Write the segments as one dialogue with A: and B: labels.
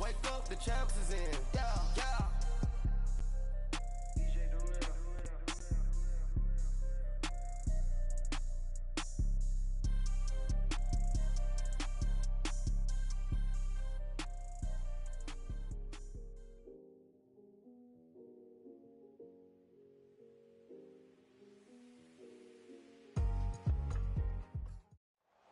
A: Wake up, the champs is in. Yeah, yeah.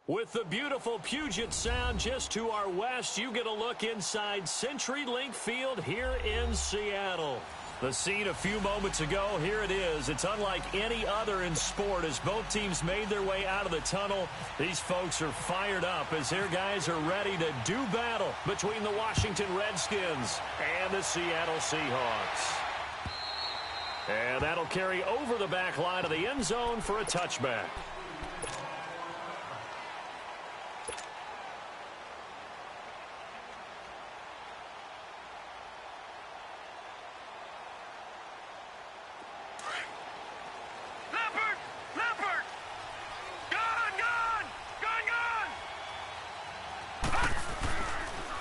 B: With the beautiful Puget Sound just to our west, you get a look inside CenturyLink Field here in Seattle. The scene a few moments ago, here it is. It's unlike any other in sport as both teams made their way out of the tunnel. These folks are fired up as their guys are ready to do battle between the Washington Redskins and the Seattle Seahawks. And that'll carry over the back line of the end zone for a touchback.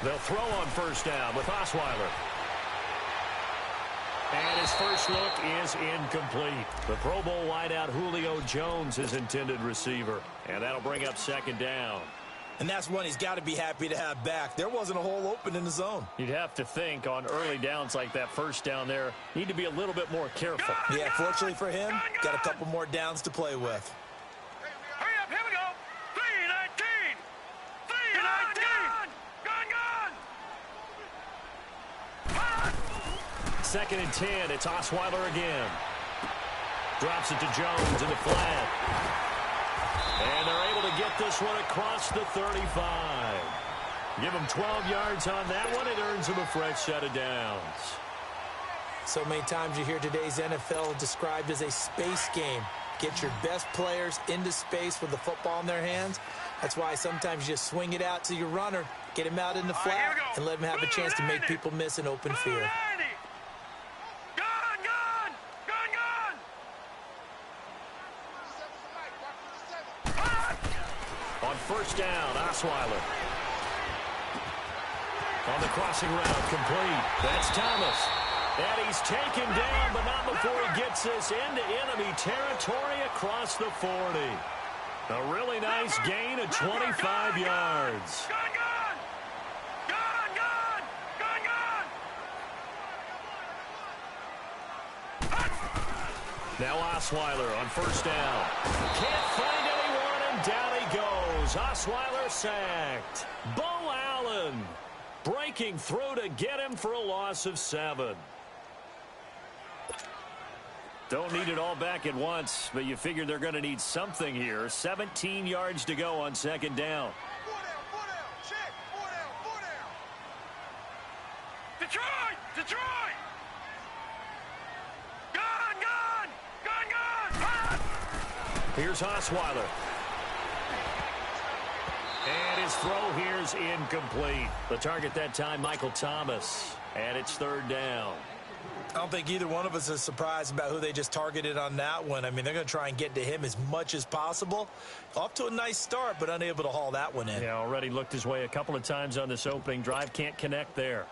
B: They'll throw on first down with Osweiler. And his first look is incomplete. The Pro Bowl wideout Julio Jones is intended receiver. And that'll bring up second down.
C: And that's one he's got to be happy to have back. There wasn't a hole open in the zone.
B: You'd have to think on early downs like that first down there, need to be a little bit more careful.
C: Yeah, fortunately for him, got a couple more downs to play with.
D: Hurry up, here we go. 3-19. 3-19.
B: Second and 10, it's Osweiler again. Drops it to Jones in the flat. And they're able to get this one across the 35. Give them 12 yards on that one. It earns them a fresh set of downs.
C: So many times you hear today's NFL described as a space game. Get your best players into space with the football in their hands. That's why sometimes you just swing it out to your runner, get him out in the flat, and let him have a chance to make people miss an open field.
B: On first down, Osweiler. On the crossing route, complete. That's Thomas. And he's taken down, but not before he gets this into enemy territory across the 40. A really nice gain of 25 yards. Now Osweiler on first down. Can't find anyone, and down he goes. Osweiler sacked. Bo Allen breaking through to get him for a loss of 7. Don't need it all back at once, but you figure they're going to need something here. 17 yards to go on second down.
D: Detroit!
B: Here's Osweiler. And his throw here's incomplete. The target that time, Michael Thomas. And it's third down.
C: I don't think either one of us is surprised about who they just targeted on that one. I mean, they're going to try and get to him as much as possible. Off to a nice start, but unable to haul that one in.
B: Yeah, already looked his way a couple of times on this opening drive. Can't connect there.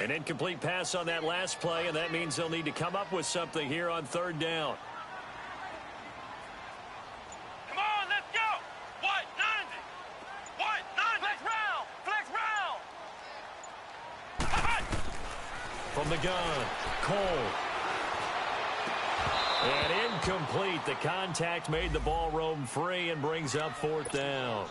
B: An incomplete pass on that last play, and that means they'll need to come up with something here on third down.
D: Come on, let's go! White 90! White 90! Flex round!
B: From the gun, Cole. And incomplete. The contact made the ball roam free and brings up fourth down.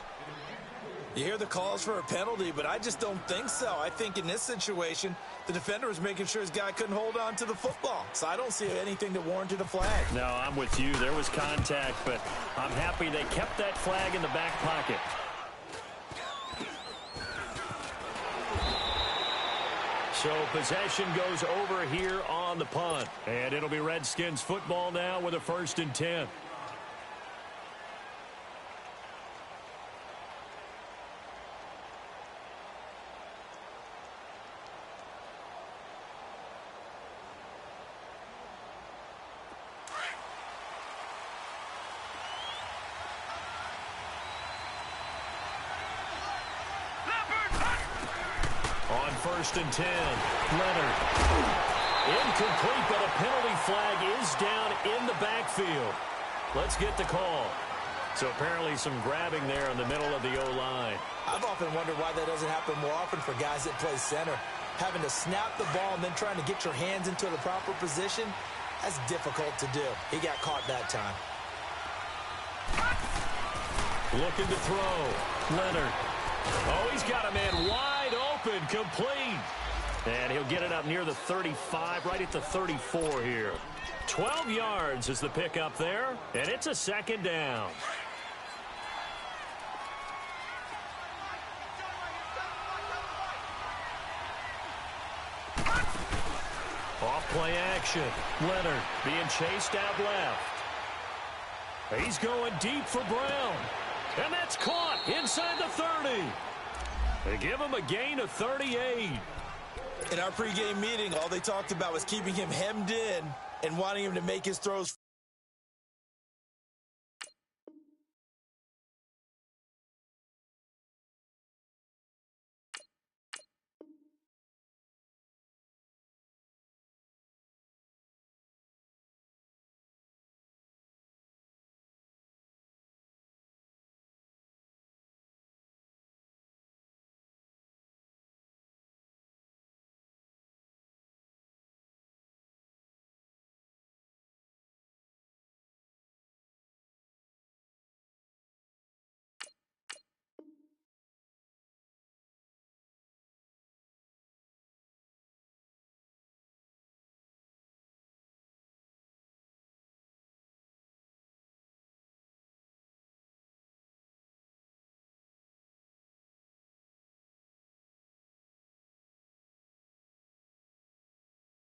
C: You hear the calls for a penalty, but I just don't think so. I think in this situation, the defender was making sure his guy couldn't hold on to the football. So I don't see anything that warranted a flag.
B: No, I'm with you. There was contact, but I'm happy they kept that flag in the back pocket. So possession goes over here on the punt. And it'll be Redskins football now with a 1st and 10. first and 10. Leonard. Incomplete, but a penalty flag is down in the backfield. Let's get the call. So apparently some grabbing there in the middle of the O-line.
C: I've often wondered why that doesn't happen more often for guys that play center. Having to snap the ball and then trying to get your hands into the proper position, that's difficult to do. He got caught that time.
B: Looking to throw. Leonard. Oh, he's got a man wide open, complete. And he'll get it up near the 35, right at the 34 here. 12 yards is the pickup there, and it's a second down. Off-play action. Leonard being chased out left. He's going deep for Brown. And that's caught inside the 30. They give him a gain of 38.
C: In our pregame meeting, all they talked about was keeping him hemmed in and wanting him to make his throws.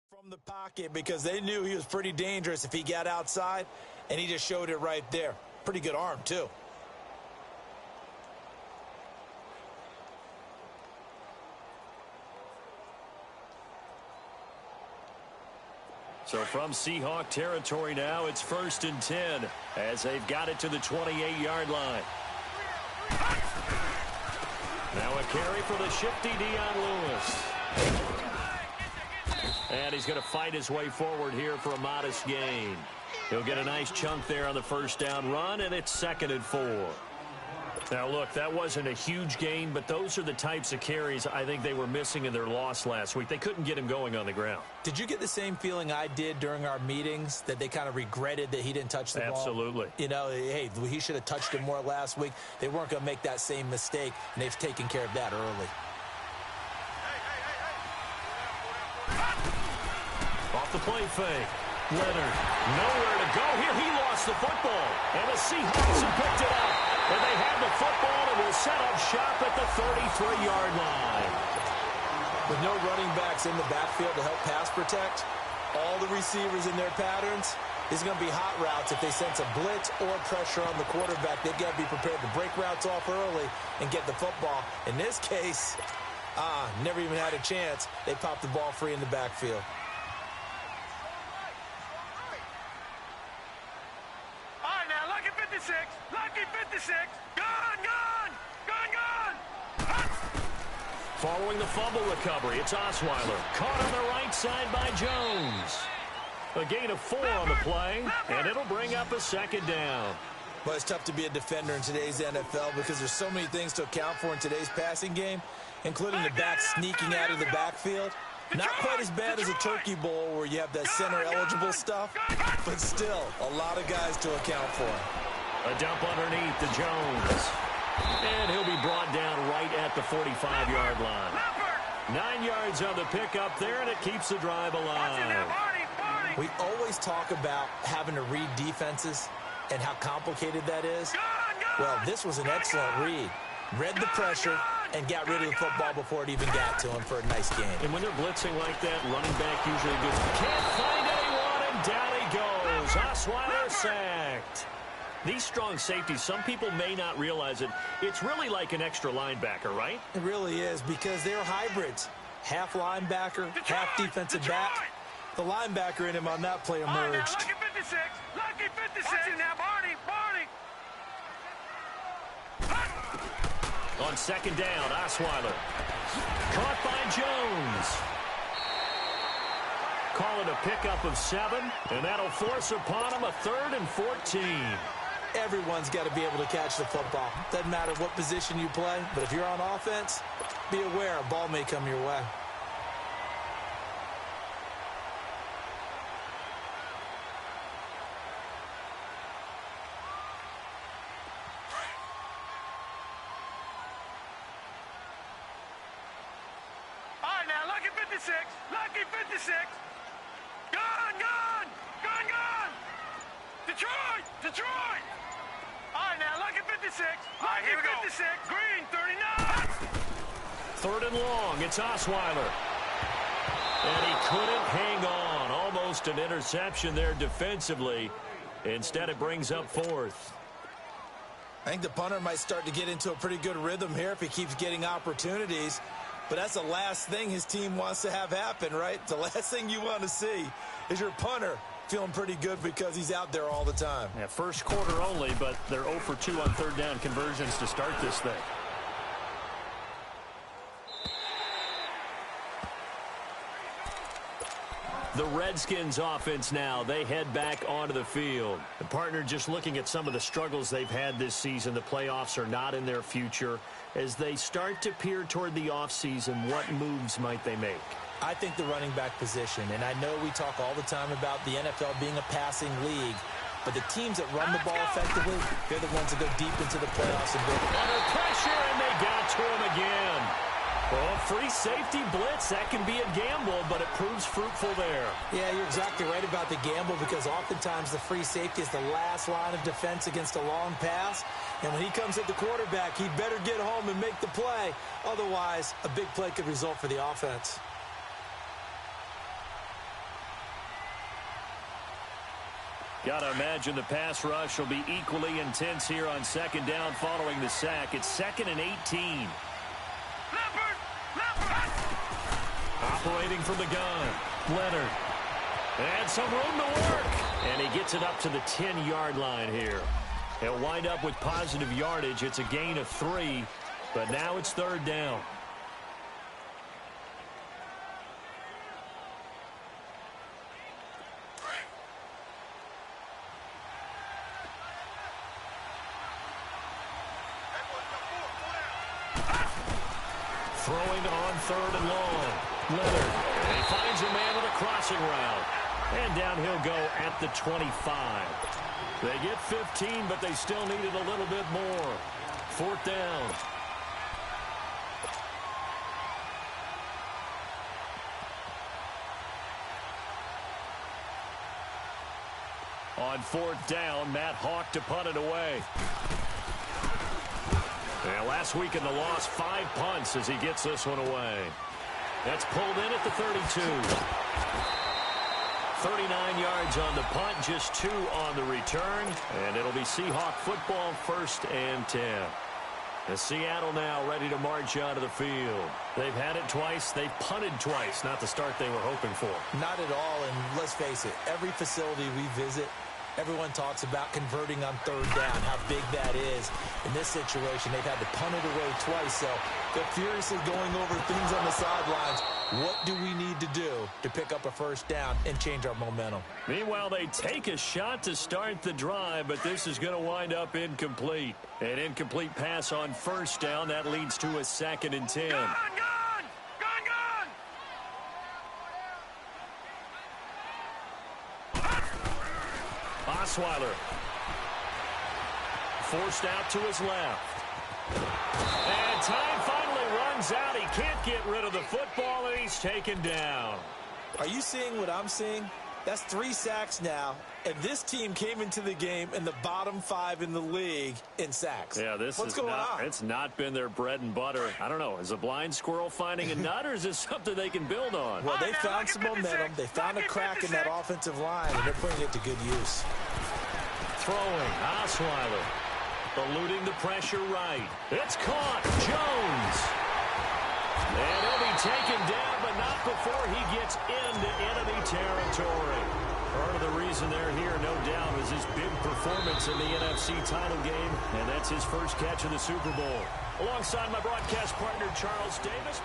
C: From the pocket because they knew he was pretty dangerous if he got outside, and he just showed it right there. Pretty good arm, too.
B: So from Seahawk territory now, it's first and 10 as they've got it to the 28-yard line. Now a carry for the shifty Dion Lewis. And he's going to fight his way forward here for a modest gain. He'll get a nice chunk there on the first down run, and it's 2nd and 4. Now, look, that wasn't a huge gain, but those are the types of carries I think they were missing in their loss last week. They couldn't get him going on the ground.
C: Did you get the same feeling I did during our meetings, that they kind of regretted that he didn't touch the ball?
B: Absolutely.
C: You know, hey, he should have touched it more last week. They weren't going to make that same mistake, and they've taken care of that early.
B: Off the play fake. Leonard, nowhere to go here. He lost the football, and the Seahawks have picked it up. And they have the football and will set up shop at the 33-yard line.
C: With no running backs in the backfield to help pass protect, all the receivers in their patterns, is going to be hot routes. If they sense a blitz or pressure on the quarterback, they've got to be prepared to break routes off early and get the football. In this case, never even had a chance. They popped the ball free in the backfield.
D: Lucky 56. Gone.
B: Following the fumble recovery, it's Osweiler. Caught on the right side by Jones. A gain of 4 on the play, and it'll bring up a second down.
C: Well, it's tough to be a defender in today's NFL because there's so many things to account for in today's passing game, including the back sneaking out of the backfield. Not quite as bad as a turkey bowl where you have that center-eligible stuff, but still a lot of guys to account for.
B: A dump underneath to Jones. And he'll be brought down right at the 45-yard line. 9 yards on the pickup there, and it keeps the drive alive.
C: We always talk about having to read defenses and how complicated that is. Well, this was an excellent read. Read the pressure and got rid of the football before it even got to him for a nice game.
B: And when they're blitzing like that, running back usually goes, can't find anyone, and down he goes. Osweiler sacked. These strong safeties, some people may not realize it. It's really like an extra linebacker, right?
C: It really is, because they're hybrids. Half linebacker, half defensive back. The linebacker in him on that play emerged.
D: Lucky 56. Lucky 56. Watch it now, Barney.
B: On second down, Osweiler. Caught by Jones. Call it a pickup of 7, and that'll force upon him a 3rd and 14.
C: Everyone's got to be able to catch the football. Doesn't matter what position you play, but if you're on offense, be aware a ball may come your way.
D: All right, now, lucky 56. Lucky 56. Gun, gun, gun, gun. Detroit, Detroit. All right, now, lucky 56. Lucky 56. Green, 39.
B: 3rd and long. It's Osweiler. And he couldn't hang on. Almost an interception there defensively. Instead, it brings up 4th.
C: I think the punter might start to get into a pretty good rhythm here if he keeps getting opportunities. But that's the last thing his team wants to have happen, right? The last thing you want to see is your punter feeling pretty good because he's out there all the time.
B: Yeah, first quarter only, but they're 0 for 2 on 3rd down conversions to start this thing. The Redskins offense now, they head back onto the field. The partner just looking at some of the struggles they've had this season. The playoffs are not in their future. As they start to peer toward the offseason, what moves might they make?
C: I think the running back position, and I know we talk all the time about the NFL being a passing league, but the teams that run the ball effectively, they're the ones that go deep into the playoffs and build.
B: Under pressure, and they got to him again. Well, free safety blitz, that can be a gamble, but it proves fruitful there.
C: Yeah, you're exactly right about the gamble because oftentimes the free safety is the last line of defense against a long pass. And when he comes at the quarterback, he'd better get home and make the play. Otherwise, a big play could result for the offense.
B: Got to imagine the pass rush will be equally intense here on 2nd down following the sack. It's 2nd and 18. Operating from the gun, Leonard. And some room to work. And he gets it up to the 10-yard line here. He'll wind up with positive yardage. It's a gain of 3, but now it's 3rd down. Throwing on 3rd and long. Leonard. And he finds a man with a crossing route. And down he'll go at the 25. They get 15, but they still needed a little bit more. 4th down. On 4th down, Matt Hawk to punt it away. And last week in the loss, 5 punts as he gets this one away. That's pulled in at the 32. 39 yards on the punt, just 2 on the return. And it'll be Seahawk football, 1st and 10. As Seattle now ready to march out of the field. They've had it twice. They've punted twice. Not the start they were hoping for.
C: Not at all, and let's face it, every facility we visit, everyone talks about converting on 3rd down, how big that is. In this situation, they've had to punt it away twice, so they're furiously going over things on the sidelines. What do we need to do to pick up a 1st down and change our momentum?
B: Meanwhile, they take a shot to start the drive, but this is going to wind up incomplete. An incomplete pass on 1st down. That leads to a 2nd and 10.
D: Gun, gun, gun, gun.
B: Osweiler. Forced out to his left. And time finally runs out. He can't get rid of the football, and he's taken down.
C: Are you seeing what I'm seeing? That's 3 sacks now, and this team came into the game in the bottom 5 in the league in sacks.
B: Yeah,
C: What's going on?
B: It's not been their bread and butter. I don't know. Is a blind squirrel finding a nut, or is this something they can build on?
C: Well, they found some momentum. They found a crack in that offensive line, and they're putting it to good use.
B: Throwing, Osweiler. Eluding the pressure right. It's caught. Jones. And he'll be taken down, but not before he gets into enemy territory. Part of the reason they're here, no doubt, is his big performance in the NFC title game, and that's his first catch of the Super Bowl. Alongside my broadcast partner, Charles Davis.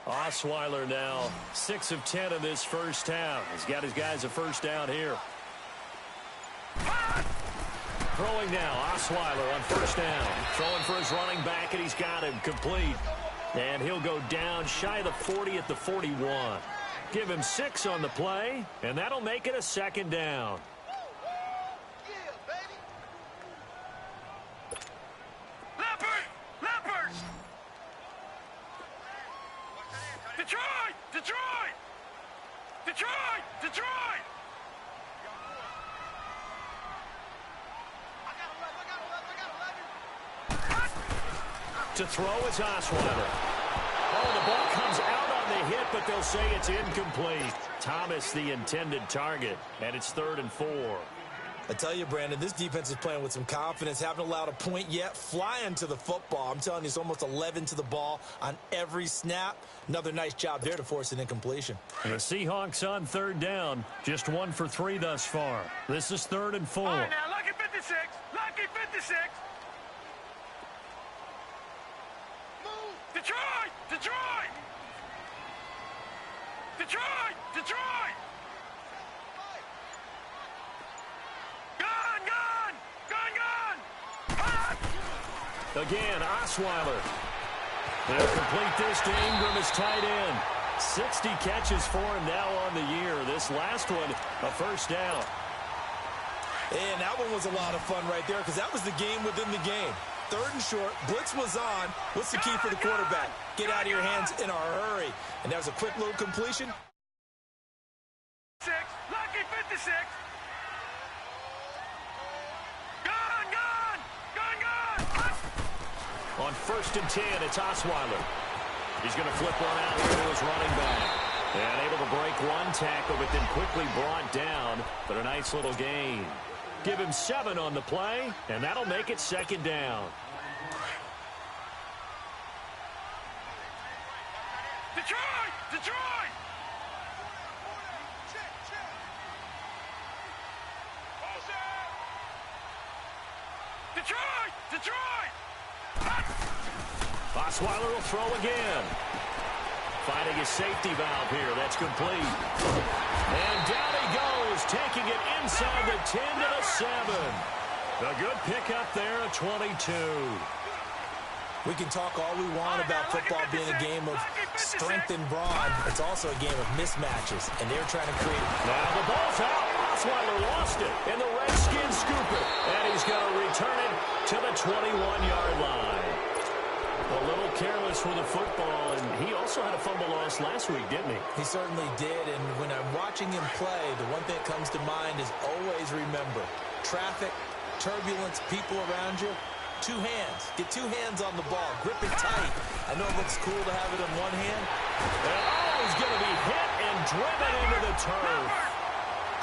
B: Osweiler now 6 of 10 in this first half. He's got his guys a first down here. Throwing now, Osweiler on first down. Throwing for his running back, and he's got him complete. And he'll go down shy of the 40 at the 41. Give him 6 on the play, and that'll make it a second down.
D: Detroit!
B: To throw is Osweiler. Oh, the ball comes out on the hit, but they'll say it's incomplete. Thomas, the intended target, and it's 3rd and 4.
C: I tell you, Brandon, this defense is playing with some confidence. Haven't allowed a point yet. Flying to the football. I'm telling you, it's almost 11 to the ball on every snap. Another nice job there to force an incompletion.
B: And the Seahawks on 3rd down. Just 1 for 3 thus far. This is 3rd and 4.
D: All right, now, lucky 56. Lucky 56. Move. Detroit! Detroit! Detroit! Detroit!
B: Again, Osweiler. They'll complete this to Ingram as tight end. 60 catches for him now on the year. This last one, a first down.
C: And that one was a lot of fun right there because that was the game within the game. 3rd and short, blitz was on. What's the key for the quarterback? Get out of your hands in a hurry. And that was a quick little completion.
D: Lucky 56.
B: On 1st and 10, it's Osweiler. He's going to flip one out here to his running back. And able to break one tackle, but then quickly brought down. But a nice little gain. Give him 7 on the play, and that'll make it 2nd down.
D: Detroit! Detroit! Detroit! Detroit!
B: Osweiler will throw again. Finding his safety valve here. That's complete. And down he goes, taking it inside the 10 to the 7. A good pickup there at 22.
C: We can talk all we want about football being a game of strength and brawn. It's also a game of mismatches, and they're trying to create.
B: Now the ball's out. Osweiler lost it, and the Redskins scoop it. And he's going to return it to the 21-yard line. A little careless with the football, and he also had a fumble loss last week, didn't he?
C: He certainly did, and when I'm watching him play, the one thing that comes to mind is always remember, traffic, turbulence, people around you, 2 hands. Get 2 hands on the ball. Grip it tight. I know it looks cool to have it in one hand.
B: And he's going to be hit and driven into the turf.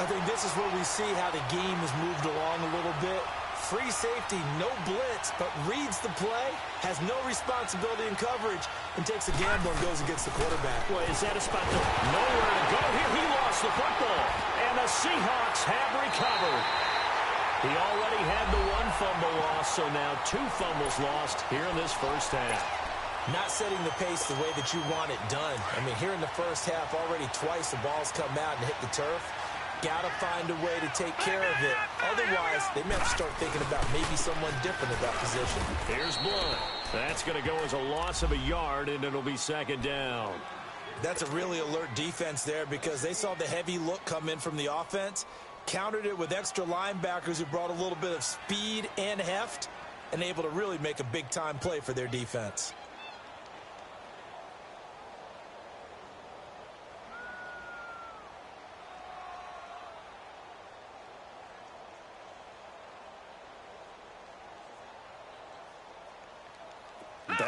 C: I think this is where we see how the game has moved along a little bit. Free safety, no blitz, but reads the play, has no responsibility in coverage, and takes a gamble and goes against the quarterback.
B: Boy, is that a spot to nowhere to go here? He lost the football, and the Seahawks have recovered. He already had the 1 fumble loss, so now 2 fumbles lost here in this first half.
C: Not setting the pace the way that you want it done. I mean, here in the first half, already twice the ball's come out and hit the turf. Got to find a way to take care of it. Otherwise, they may have to start thinking about maybe someone different at that position.
B: Here's Blunt. That's going to go as a loss of a yard, and it'll be 2nd down.
C: That's a really alert defense there because they saw the heavy look come in from the offense, countered it with extra linebackers who brought a little bit of speed and heft, and able to really make a big-time play for their defense.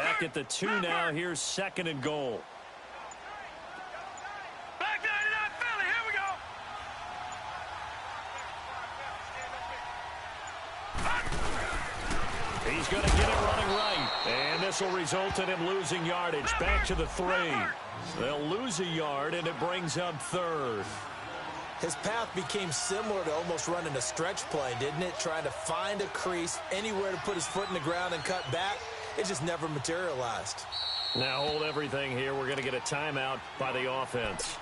B: Back at the 2 now. Here's 2nd and goal.
D: Back 99 Philly. Here we go.
B: He's going to get it running right. And this will result in him losing yardage. Back to the 3. They'll lose a yard, and it brings up 3rd.
C: His path became similar to almost running a stretch play, didn't it? Trying to find a crease, anywhere to put his foot in the ground and cut back. It just never materialized.
B: Now hold everything here. We're going to get a timeout by the offense.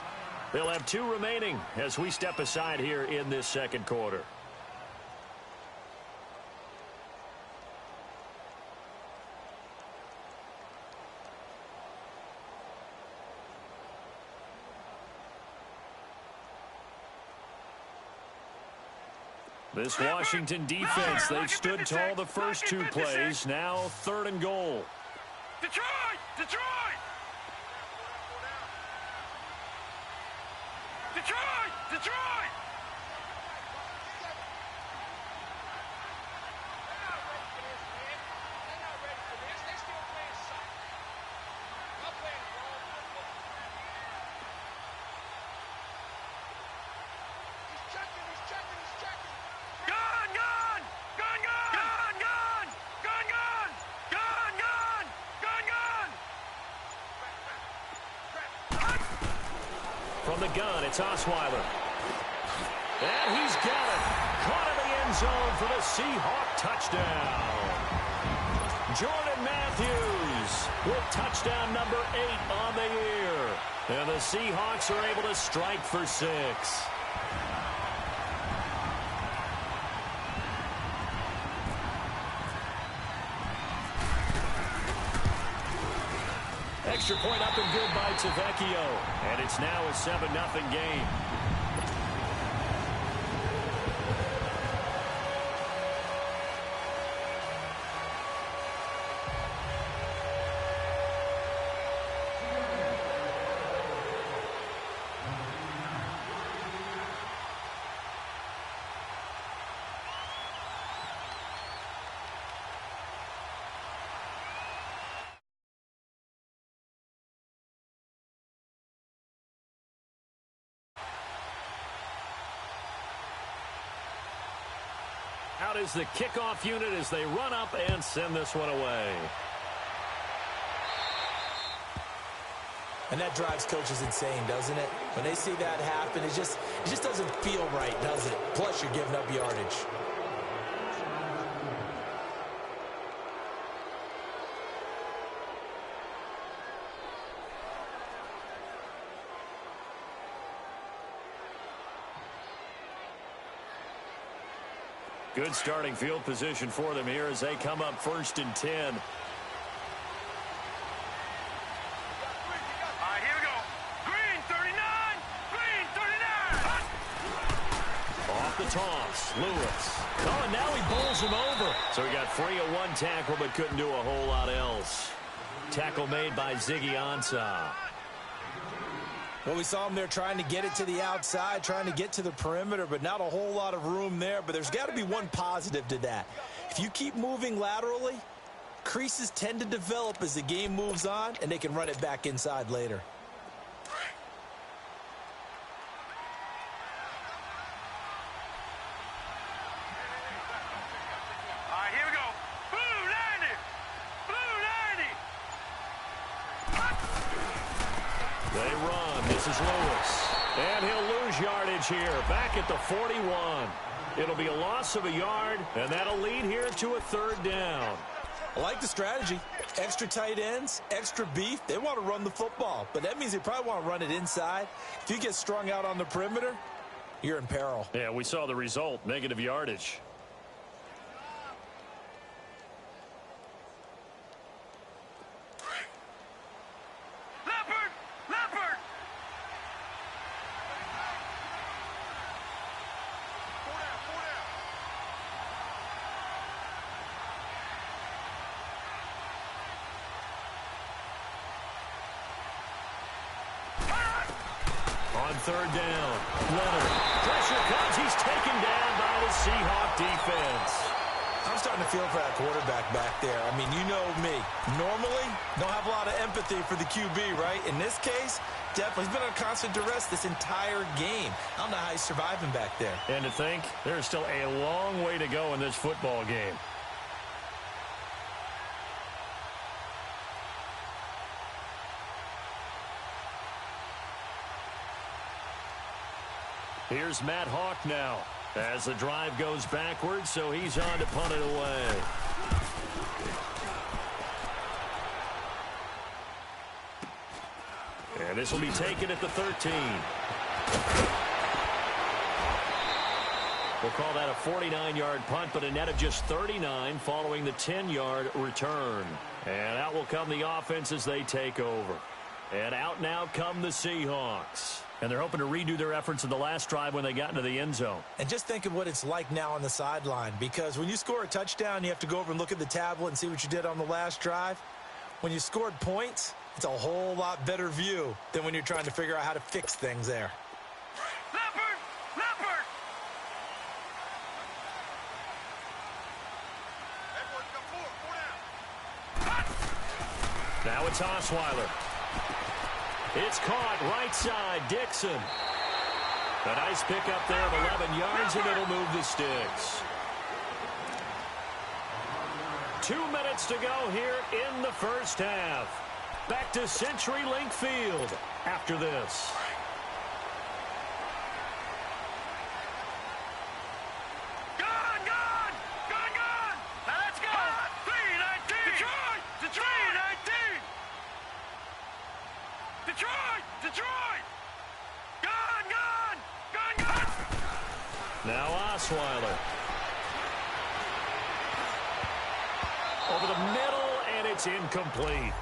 B: They'll have 2 remaining as we step aside here in this 2nd quarter. This Washington defense, they've stood tall the first 2 plays. Now 3rd and goal.
D: Detroit! Detroit! Detroit! Detroit!
B: From the gun, it's Osweiler. And he's got it. Caught in the end zone for the Seahawk touchdown. Jordan Matthews with touchdown number 8 on the year. And the Seahawks are able to strike for 6. Extra point up and good by Tavecchio. And it's now a 7-0 game. Out is the kickoff unit as they run up and send this one away.
C: And that drives coaches insane, doesn't it? When they see that happen, it just doesn't feel right, does it? Plus, you're giving up yardage.
B: Good starting field position for them here as they come up 1st and 10.
D: All right, here we go. Green 39. Green 39.
B: Off the toss, Lewis. Oh, and now he bowls him over. So he got free of 1 tackle but couldn't do a whole lot else. Tackle made by Ziggy Ansah.
C: Well, we saw him there trying to get it to the outside, trying to get to the perimeter, but not a whole lot of room there. But there's got to be one positive to that. If you keep moving laterally, creases tend to develop as the game moves on, and they can run it back inside later.
D: All right, here we go. Blue 90. Blue 90.
B: They run. This is Lewis. And he'll lose yardage here. Back at the 41. It'll be a loss of a yard, and that'll lead here to a 3rd down.
C: I like the strategy. Extra tight ends, extra beef. They want to run the football, but that means they probably want to run it inside. If you get strung out on the perimeter, you're in peril.
B: Yeah, we saw the result, negative yardage.
D: Leopard. Leopard.
B: On 3rd down, Leonard. Pressure comes. He's taken down by the Seahawk defense.
C: I'm starting to feel for that quarterback back there. I mean, you know me. Normally, don't have a lot of empathy for the QB, right? In this case, definitely. He's been on constant duress this entire game. I don't know how he's surviving back there.
B: And to think, there's still a long way to go in this football game. Here's Matt Hawk now as the drive goes backwards, so he's on to punt it away. And this will be taken at the 13. We'll call that a 49-yard punt, but a net of just 39 following the 10-yard return. And out will come the offense as they take over. And out now come the Seahawks. And they're hoping to redo their efforts in the last drive when they got into the end zone.
C: And just think of what it's like now on the sideline, because when you score a touchdown, you have to go over and look at the tablet and see what you did on the last drive. When you scored points, it's a whole lot better view than when you're trying to figure out how to fix things there.
D: Leopard! Leopard! Everyone come forward. Four down.
B: Now it's Osweiler. It's caught right side, Dixon. A nice pickup there of 11 yards, and it'll move the sticks. 2 minutes to go here in the first half. Back to CenturyLink Field after this.
D: Gone, gone! Gone, gone! Now let's go! 3-19! Detroit! Detroit! 3-19! Detroit! Detroit! Gone, gone! Gone, gone!
B: Now Osweiler. Over the middle, and it's incomplete.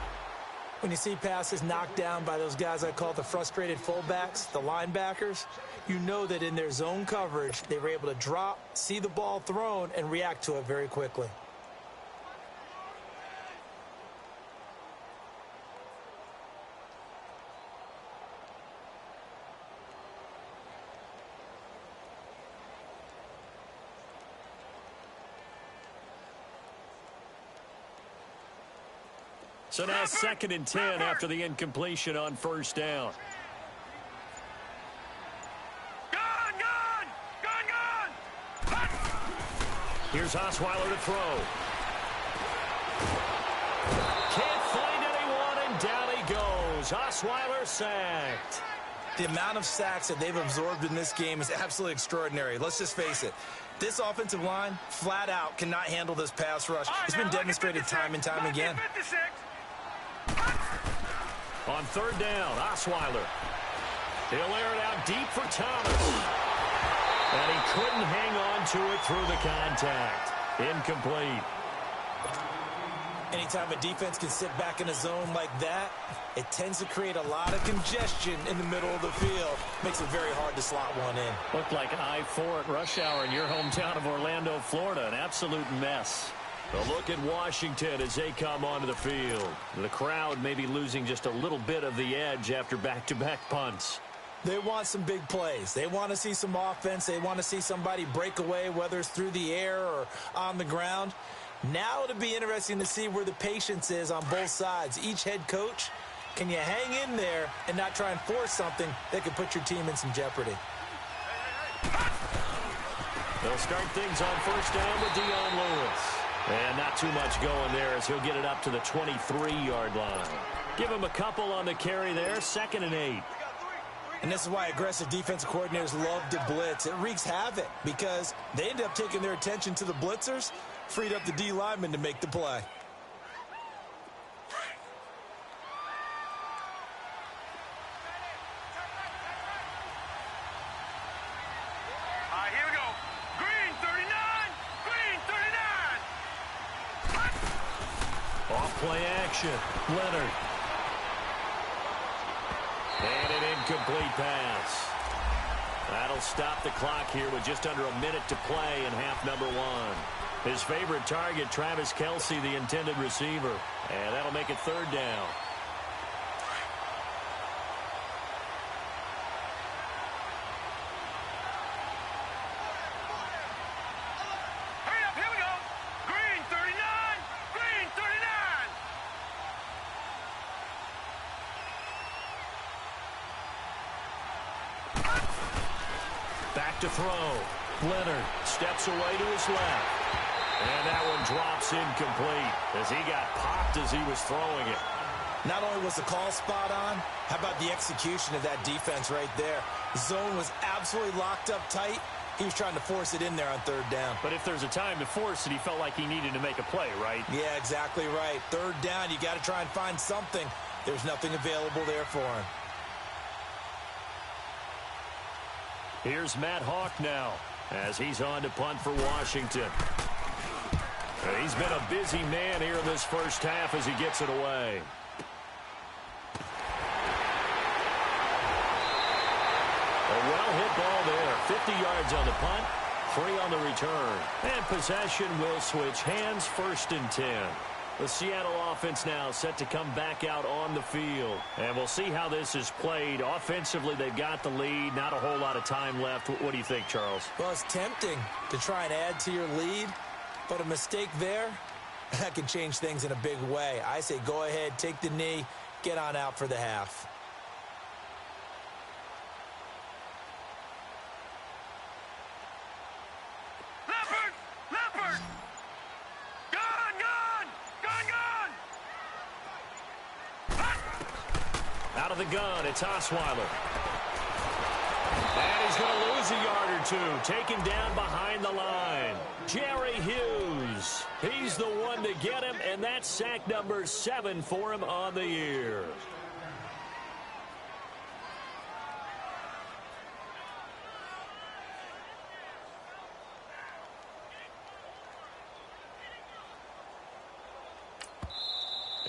C: When you see passes knocked down by those guys I call the frustrated fullbacks, the linebackers, you know that in their zone coverage, they were able to drop, see the ball thrown, and react to it very quickly.
B: So now 2nd and 10 after the incompletion on first down.
D: Gone, gone! Gone, gone!
B: Here's Osweiler to throw. Can't find anyone, and down he goes. Osweiler sacked.
C: The amount of sacks that they've absorbed in this game is absolutely extraordinary. Let's just face it. This offensive line, flat out, cannot handle this pass rush. It's been demonstrated time and time again.
B: On 3rd down, Osweiler. He'll air it out deep for Thomas. And he couldn't hang on to it through the contact. Incomplete.
C: Anytime a defense can sit back in a zone like that, it tends to create a lot of congestion in the middle of the field. Makes it very hard to slot one in.
B: Looked like I-4 at rush hour in your hometown of Orlando, Florida. An absolute mess. A look at Washington as they come onto the field. The crowd may be losing just a little bit of the edge after back-to-back punts.
C: They want some big plays. They want to see some offense. They want to see somebody break away, whether it's through the air or on the ground. Now it'll be interesting to see where the patience is on both sides. Each head coach, can you hang in there and not try and force something that could put your team in some jeopardy?
B: They'll start things on first down with Dion Lewis. And not too much going there as he'll get it up to the 23-yard line. Give him a couple on the carry there, 2nd and 8.
C: And this is why aggressive defensive coordinators love to blitz. It wreaks havoc because they end up taking their attention to the blitzers, freed up the D lineman to make the play.
D: Here we go. Green 39! Green 39!
B: Off-play action. Leonard. And an incomplete pass. That'll stop the clock here with just under a minute to play in half number 1. His favorite target, Travis Kelce, the intended receiver. And that'll make it 3rd down.
D: Hurry up, here we go.
B: Back to throw. Leonard steps away to his left. And that one drops incomplete as he got popped as he was throwing it.
C: Not only was the call spot on, how about the execution of that defense right there? The zone was absolutely locked up tight. He was trying to force it in there on third down.
B: But if there's a time to force it, he felt like he needed to make a play, right?
C: Yeah, exactly right. Third down, you got to try and find something. There's nothing available there for him.
B: Here's Matt Hawk now as he's on to punt for Washington. He's been a busy man here in this first half as he gets it away. A well-hit ball there. 50 yards on the punt, 3 on the return. And possession will switch hands, 1st and 10. The Seattle offense now set to come back out on the field. And we'll see how this is played. Offensively, they've got the lead. Not a whole lot of time left. What do you think, Charles?
C: Well, it's tempting to try and add to your lead, but a mistake there, that can change things in a big way. I say go ahead, take the knee, get on out for the half.
B: Out of the gun, it's Osweiler. And he's going to lose a yard or two. Taken down behind the line. Jerry Hughes. He's the one to get him, and that's sack number 7 for him on the year.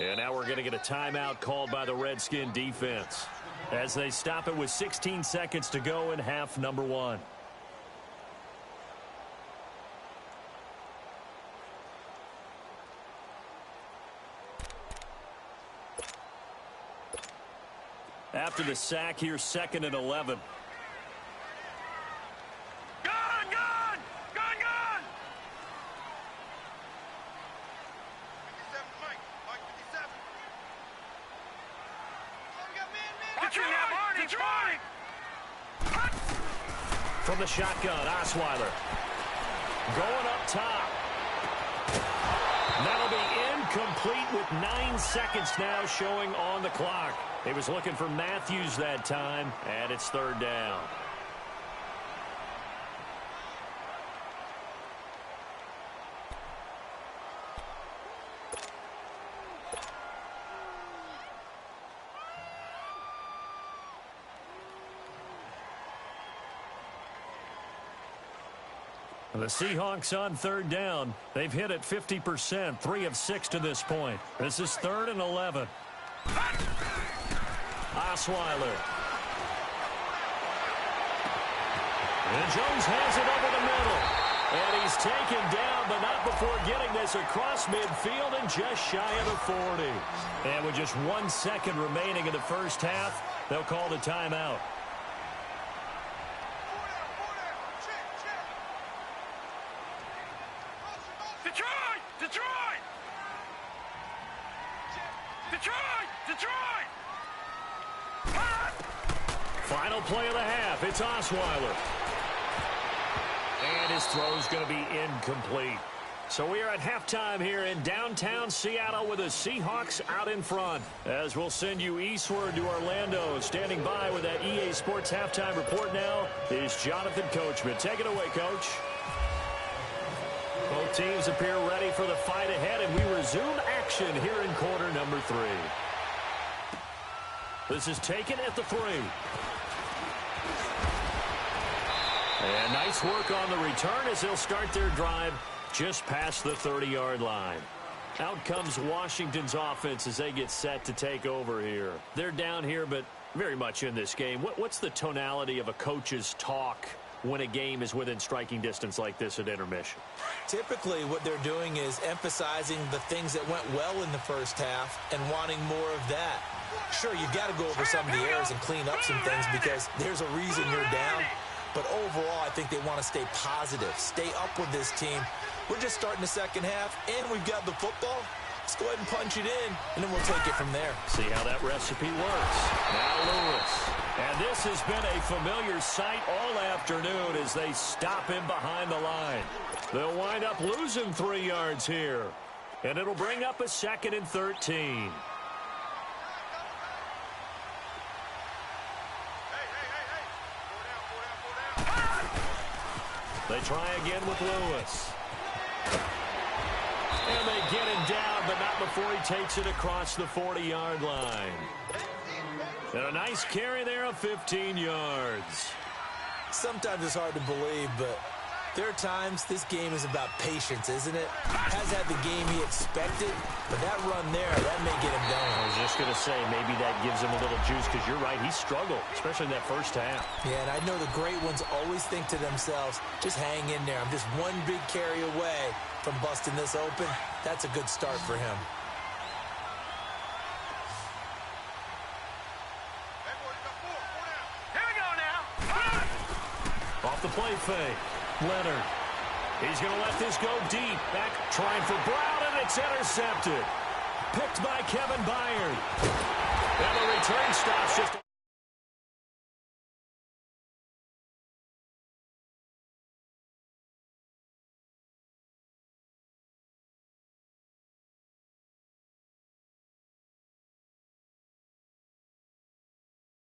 B: And now we're going to get a timeout called by the Redskin defense as they stop it with 16 seconds to go in half number 1. After the sack, here's 2nd and 11. From the shotgun, Osweiler. Going up top. That'll be incomplete with 9 seconds now showing on the clock. He was looking for Matthews that time, and it's 3rd down. The Seahawks on 3rd down. They've hit it 50%, 3 of 6 to this point. This is 3rd and 11. Osweiler. And Jones has it over the middle. And he's taken down, but not before getting this across midfield and just shy of the 40. And with just 1 second remaining in the first half, they'll call the timeout. Final play of the half. It's Osweiler. And his throw's going to be incomplete. So we are at halftime here in downtown Seattle with the Seahawks out in front. As we'll send you eastward to Orlando. Standing by with that EA Sports halftime report now is Jonathan Coachman. Take it away, Coach. Both teams appear ready for the fight ahead, and we resume action here in quarter number 3. This is taken at the 3. And nice work on the return as they'll start their drive just past the 30-yard line. Out comes Washington's offense as they get set to take over here. They're down here, but very much in this game. What's the tonality of a coach's talk when a game is within striking distance like this at intermission?
C: Typically, what they're doing is emphasizing the things that went well in the first half and wanting more of that. Sure, you've got to go over some of the errors and clean up some things because there's a reason you're down. But overall, I think they want to stay positive, stay up with this team. We're just starting the second half, and we've got the football. Let's go ahead and punch it in, and then we'll take it from there.
B: See how that recipe works. Now Lewis. And this has been a familiar sight all afternoon as they stop him behind the line. They'll wind up losing 3 yards here. And it'll bring up a 2nd and 13. They try again with Lewis. And they get him down, but not before he takes it across the 40-yard line. And a nice carry there of 15 yards.
C: Sometimes it's hard to believe, but there are times this game is about patience, isn't it? Has had the game he expected, but that run there, that may get him down.
B: I was just going to say, maybe that gives him a little juice, because you're right, he struggled, especially in that first half.
C: Yeah, and I know the great ones always think to themselves, just hang in there. I'm just one big carry away from busting this open. That's a good start for him.
D: Here we go now.
B: Off the play fake. Leonard. He's going to let this go deep. Back trying for Brown, and it's intercepted. Picked by Kevin Byard. And the return stops just...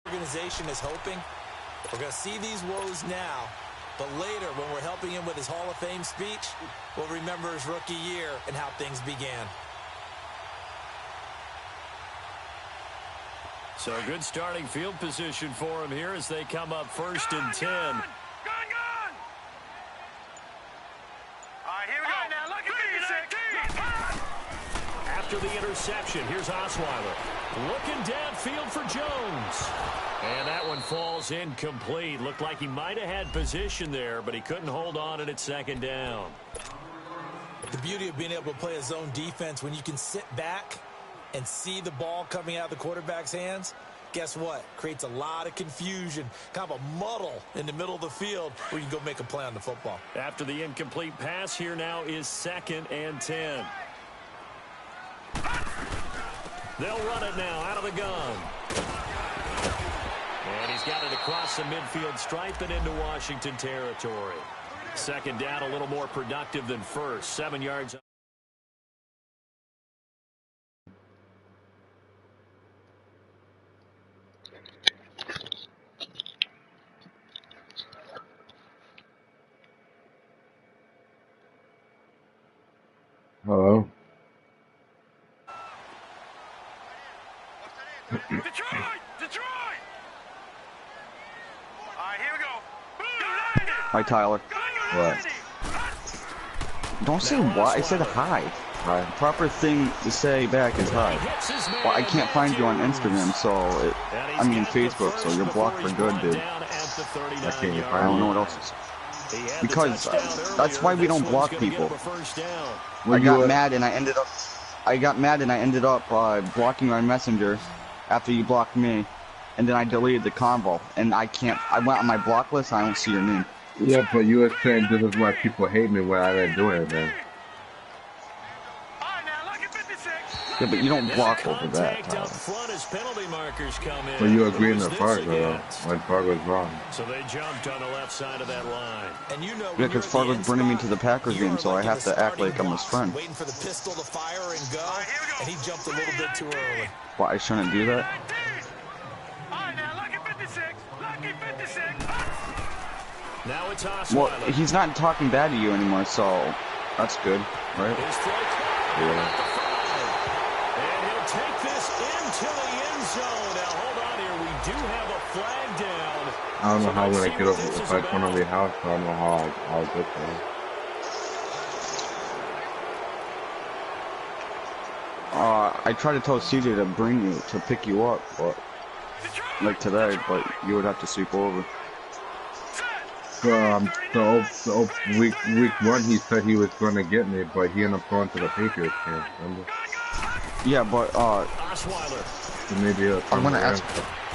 C: Organization is hoping we're going to see these woes now, but later when we're helping him with his Hall of Fame speech, we'll remember his rookie year and how things began.
B: So a good starting field position for him here as they come up 1st and 10.
D: Gone! All right, here we go. Now look at 56.
B: After the interception, here's Osweiler. Looking downfield for Jones. And that one falls incomplete. Looked like he might have had position there, but he couldn't hold on, and it's 2nd down.
C: The beauty of being able to play a zone defense when you can sit back and see the ball coming out of the quarterback's hands, guess what? Creates a lot of confusion, kind of a muddle in the middle of the field where you can go make a play on the football.
B: After the incomplete pass, here now is 2nd and 10. They'll run it now out of the gun. And he's got it across the midfield stripe and into Washington territory. 2nd down, a little more productive than first. 7 yards.
E: Hello.
D: Detroit! All right, here we go.
F: Hi, Tyler.
E: What?
F: Don't say what. I said hi.
E: Hi.
F: Proper thing to say back is hi. Well, I can't find you on Instagram, so I mean Facebook, so you're blocked for good, dude.
E: I can't even
F: I
E: find
F: don't know
E: you.
F: what else to say. Because that's why we don't block people. I got mad and I ended up blocking you on Messenger after you blocked me, and then I deleted the convo, and I went on my block list, I don't see your name.
E: Yeah, but you were saying this is why people hate me when I didn't do anything.
F: Yeah, but you don't block over that, Tyler.
B: But
E: you agree in the Fargo, when Fargo's wrong.
B: So they jumped on the left side of that line.
C: And you know,
F: Yeah, because Fargo's bringing me to the Packers game, so I have to act like I'm his friend.
C: Waiting for the pistol to fire and go, and he jumped a little bit too early.
F: Well, I shouldn't do that.
B: Now it's Osweiler.
F: Well, he's not talking bad to you anymore, so that's good, right?
E: Yeah.
B: And he'll take this into the end zone. Now, hold on here. We do have a flag down.
E: I don't know how I'm gonna get over if I turn on the house. I don't know how I'll get there.
F: I tried to tell CJ to bring you, to pick you up, but like today, but you would have to sleep over.
E: Week 1 he said he was gonna get me, but he ended up going to the Patriots game. Remember?
F: Yeah, but
B: Osweiler.
E: Maybe
F: I'm gonna ask.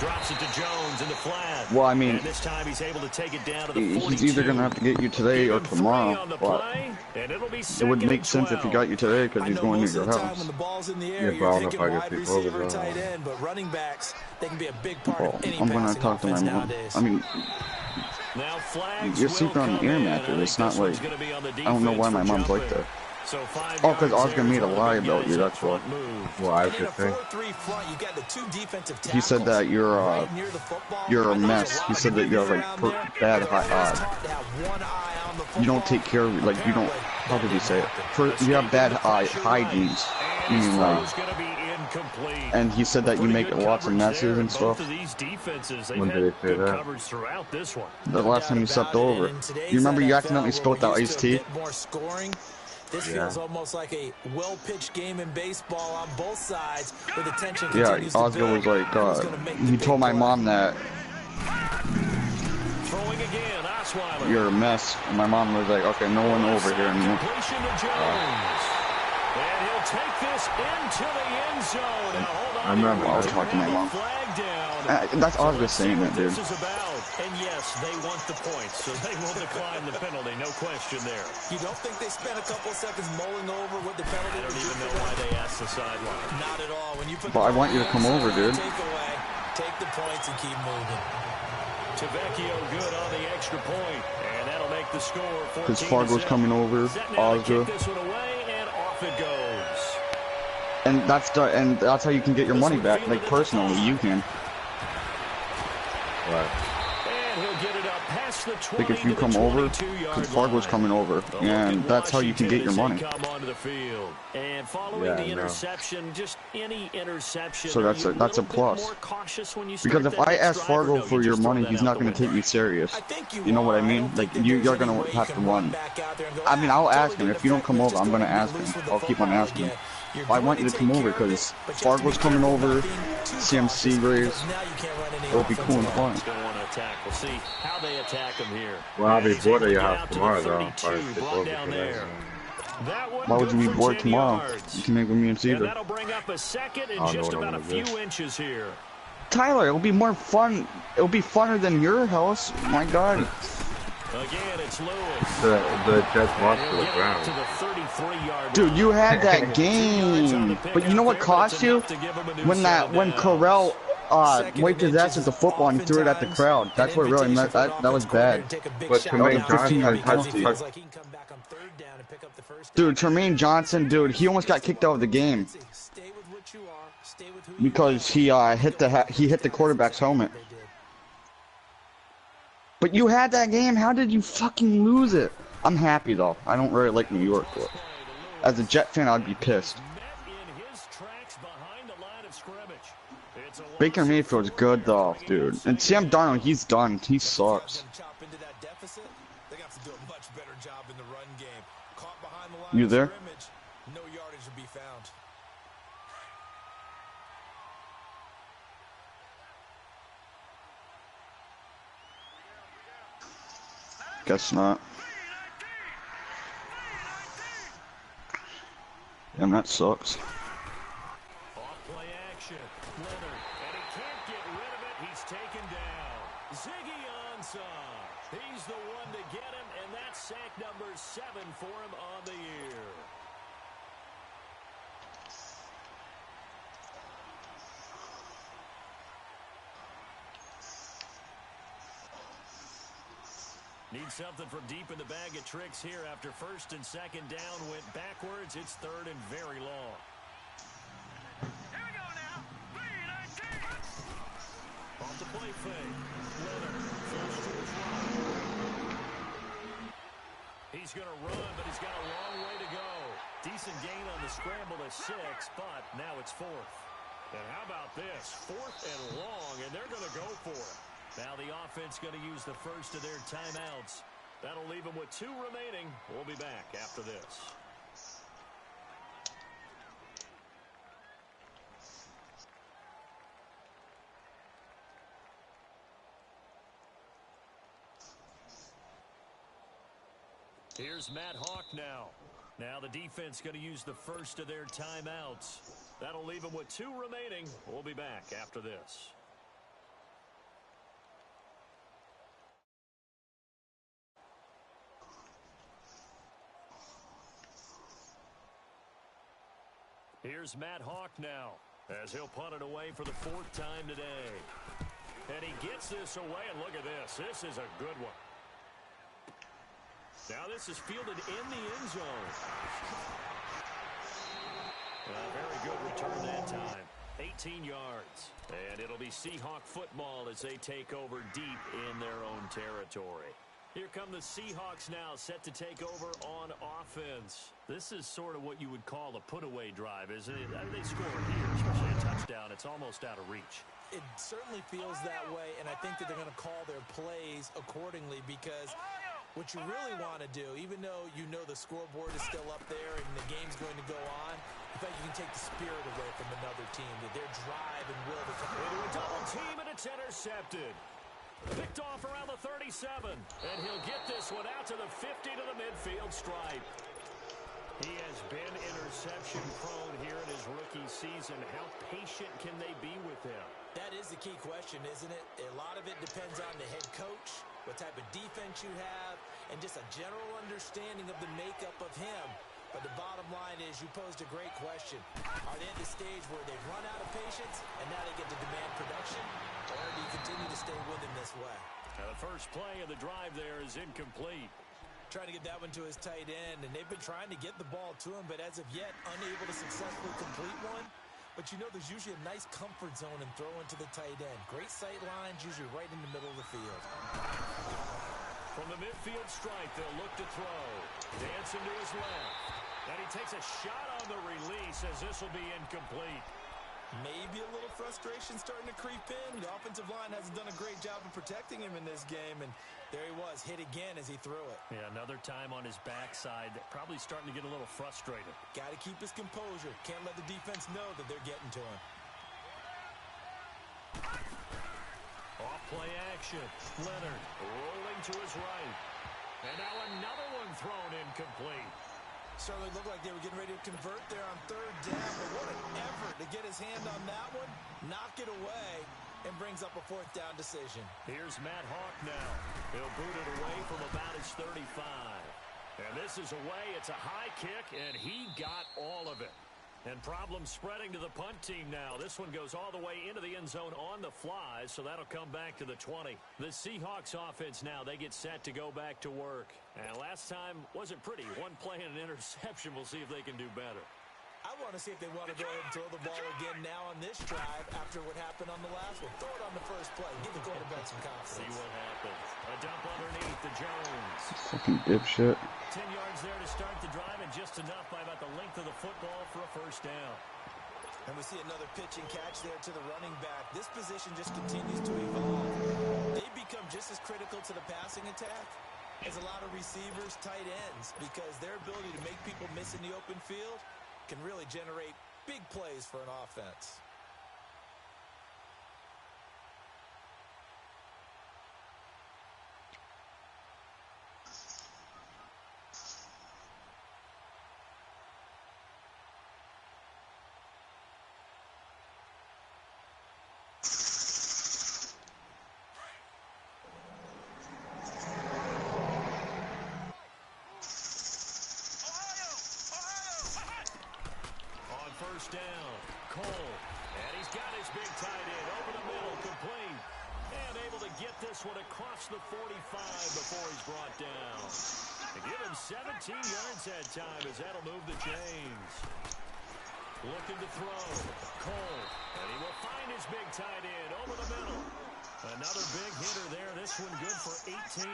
B: Drops it to Jones in the flat.
F: Well, I mean,
B: and this time he's able to take it down to the 42.
F: he's either gonna have to get you today or tomorrow.
B: On the
F: But
B: play, and it'll be
F: it would make sense if he got you today because he's going to your house.
C: When the ball's in the
E: Yeah,
C: air,
E: but I
C: you're
E: don't know if
C: thinking
E: I get
C: wide
E: people over
C: receiver,
E: there.
C: tight end, but running backs, they can be a big part
F: Well,
C: of any
F: I'm gonna
C: passing
F: talk to my
C: offense
F: mom.
C: nowadays.
F: I mean,
B: now flags
F: you're
B: will
F: sleeping on the
B: come
F: air
B: in.
F: mattress. It's not like I don't know
B: defense
F: why my
B: for
F: mom's like
B: jumping.
F: that.
B: So 5
F: Oh, because
B: yards
F: Oscar
B: there
F: made a
B: for the
F: lie
B: big
F: about
B: guys
F: you.
B: up
F: That's why.
B: front move.
E: Well, I was
C: In a
E: just saying.
C: 4-3 front, you got the two defensive tackles.
F: He said that you're
C: right near the football.
F: a
C: There's
F: mess.
C: lot
F: He
C: of
F: said that you have like
C: around there.
F: bad
C: They're always
F: high.
C: taught to have one eye on the
F: You don't
C: football.
F: take care of like you don't. How did he say it? You have bad hygiene. Meaning like. And he said that you make lots of messes and stuff.
E: When did they say that?
F: The last time you slept over. You remember you accidentally spilled that iced tea?
C: This feels almost like a well-pitched game in baseball on both sides, where the tension
F: Yeah,
C: continues to
F: Oscar
C: build.
F: was like, he told my mom that
B: Throwing again, Osweiler.
F: you're a mess. And my mom was like, okay, no one over here anymore.
B: Completion to Jones. And he'll take this into the end zone. Now, hold on.
E: I remember.
F: I was talking to my mom.
B: Flag down.
F: That's Oscar saying that, dude.
B: This is about. And yes, they want the points, so they will decline the penalty. No question there.
C: You don't think they spent a couple of seconds mulling over what the penalty
B: I don't
C: would
B: even
C: do
B: know
C: for
B: why
C: them?
B: they asked the sideline.
C: Not at all. When you put
F: But I want you to come over, dude.
C: Take away, take the points and keep moving.
B: Tavecchio good on the extra point, and that'll make the score 14-7.
F: Because Fargo's coming over, Oscar.
B: Kick this one away, and off it goes.
F: And that's how you can get your money back. Like personally, you can.
E: Right.
B: And he'll get it up past the 20
F: Like if you come over, because Fargo's coming over, and that's how you can get your money.
B: Come onto the field. And following
E: Yeah,
B: the
E: I know.
B: interception, just any interception.
F: So that's a plus. Because if I ask Fargo for your money, he's not going to take me serious. You know what I mean? Like you're going to have to run. I mean, I'll ask him. If you don't come over, I'm going to ask him. I'll keep on asking him. I want you to come over because Fargo's coming over, CMC Graves. It'll be cool and fun.
B: We'll see how they attack him here.
E: Well, I'll be bored of your house tomorrow, though.
F: Why would you be bored tomorrow? You can make with me and Caesar.
B: That'll bring up a second and just about a few inches here.
F: Tyler, it'll be more fun. It'll be funner than your house. My God.
B: Again, it's Lewis.
E: The Jets lost to the ground.
F: Dude, you had that game. But you know what cost you? When Corell wiped his ass at the football and threw it at the crowd. That's what really meant. That was bad.
E: But Tremaine Johnson touched.
F: Dude, Tremaine Johnson, dude, he almost got kicked out of the game because he hit the quarterback's helmet. But you had that game. How did you fucking lose it? I'm happy though. I don't really like New York, but as a Jet fan, I'd be pissed. Baker Mayfield's good though, dude. And Sam Darnold, he's done. He sucks. You there?
C: No yardage to be found.
F: Guess not. Damn, that sucks.
B: Off-play action. Leonard, and he can't get rid of it. He's taken down. Ziggy Ansah. He's the one to get him, and that's sack number 7 for him on the year. Need something from deep in the bag of tricks here after first and second down went backwards. It's third and very long.
D: Here we go now. 3-19.
B: Off the play fake. Leonard throws to his right. He's going to run, but he's got a long way to go. Decent gain on the scramble to 6, but now it's 4th. And how about this? 4th and long, and they're going to go for it. Now the offense going to use the first of their timeouts. That'll leave them with 2 remaining. We'll be back after this. Here's Matt Hawk now. Now the defense going to use the first of their timeouts. That'll leave them with 2 remaining. We'll be back after this. Here's Matt Hawk now, as he'll punt it away for the 4th time today. And he gets this away, and look at this. This is a good one. Now this is fielded in the end zone. A very good return that time. 18 yards. And it'll be Seahawk football as they take over deep in their own territory. Here come the Seahawks now, set to take over on offense. This is sort of what you would call a put-away drive, isn't it? I mean, they score here, especially a touchdown. It's almost out of reach.
C: It certainly feels that way, and I think that they're going to call their plays accordingly because what you really want to do, even though you know the scoreboard is still up there and the game's going to go on, in fact, you can take the spirit away from another team, that their drive and will to come
B: into a double team, and it's intercepted. Picked off around the 37, and he'll get this one out to the 50 to the midfield stripe. He has been interception prone here in his rookie season. How patient can they be with him?
C: That is the key question, isn't it? A lot of it depends on the head coach, what type of defense you have, and just a general understanding of the makeup of him. But the bottom line is you posed a great question. Are they at the stage where they've run out of patience and now they get to demand production? Or do you continue to stay with him this way?
B: Now the first play of the drive there is incomplete.
C: Trying to get that one to his tight end, and they've been trying to get the ball to him, but as of yet, unable to successfully complete one. But you know there's usually a nice comfort zone in throwing to the tight end. Great sight lines, usually right in the middle of the field.
B: From the midfield stripe, they'll look to throw. Dancing to his left. And he takes a shot on the release as this will be incomplete.
C: Maybe a little frustration starting to creep in. The offensive line hasn't done a great job of protecting him in this game, and there he was, hit again as he threw it.
B: Yeah, another time on his backside, probably starting to get a little frustrated.
C: Got to keep his composure. Can't let the defense know that they're getting to him.
B: Off play action. Leonard rolling to his right. And now another one thrown incomplete.
C: Certainly looked like they were getting ready to convert there on 3rd down, but what an effort to get his hand on that one, knock it away, and brings up a 4th down decision.
B: Here's Matt Hawk now. He'll boot it away from about his 35. And this is away. It's a high kick, and he got all of it. And problems spreading to the punt team now. This one goes all the way into the end zone on the fly, so that'll come back to the 20. The Seahawks offense now, they get set to go back to work. And last time wasn't pretty. One play and an interception. We'll see if they can do better.
C: I want to see if they want to go ahead and throw the ball again now on this drive after what happened on the last one. Throw it on the first play. Give the quarterback some confidence.
B: See what happens. A dump underneath to Jones.
E: Fucking dipshit.
B: 10 yards there to start the drive, and just enough by about the length of the football for a 1st down.
C: And we see another pitch and catch there to the running back. This position just continues to evolve. They become just as critical to the passing attack as a lot of receivers, tight ends, because their ability to make people miss in the open field can really generate big plays for an offense.
B: First down, Cole, and he's got his big tight end over the middle, complete, and able to get this one across the 45 before he's brought down. They give him 17 yards that time as that'll move the chains. Looking to throw, Cole, and he will find his big tight end over the middle. Another big hitter there, this one good for 18.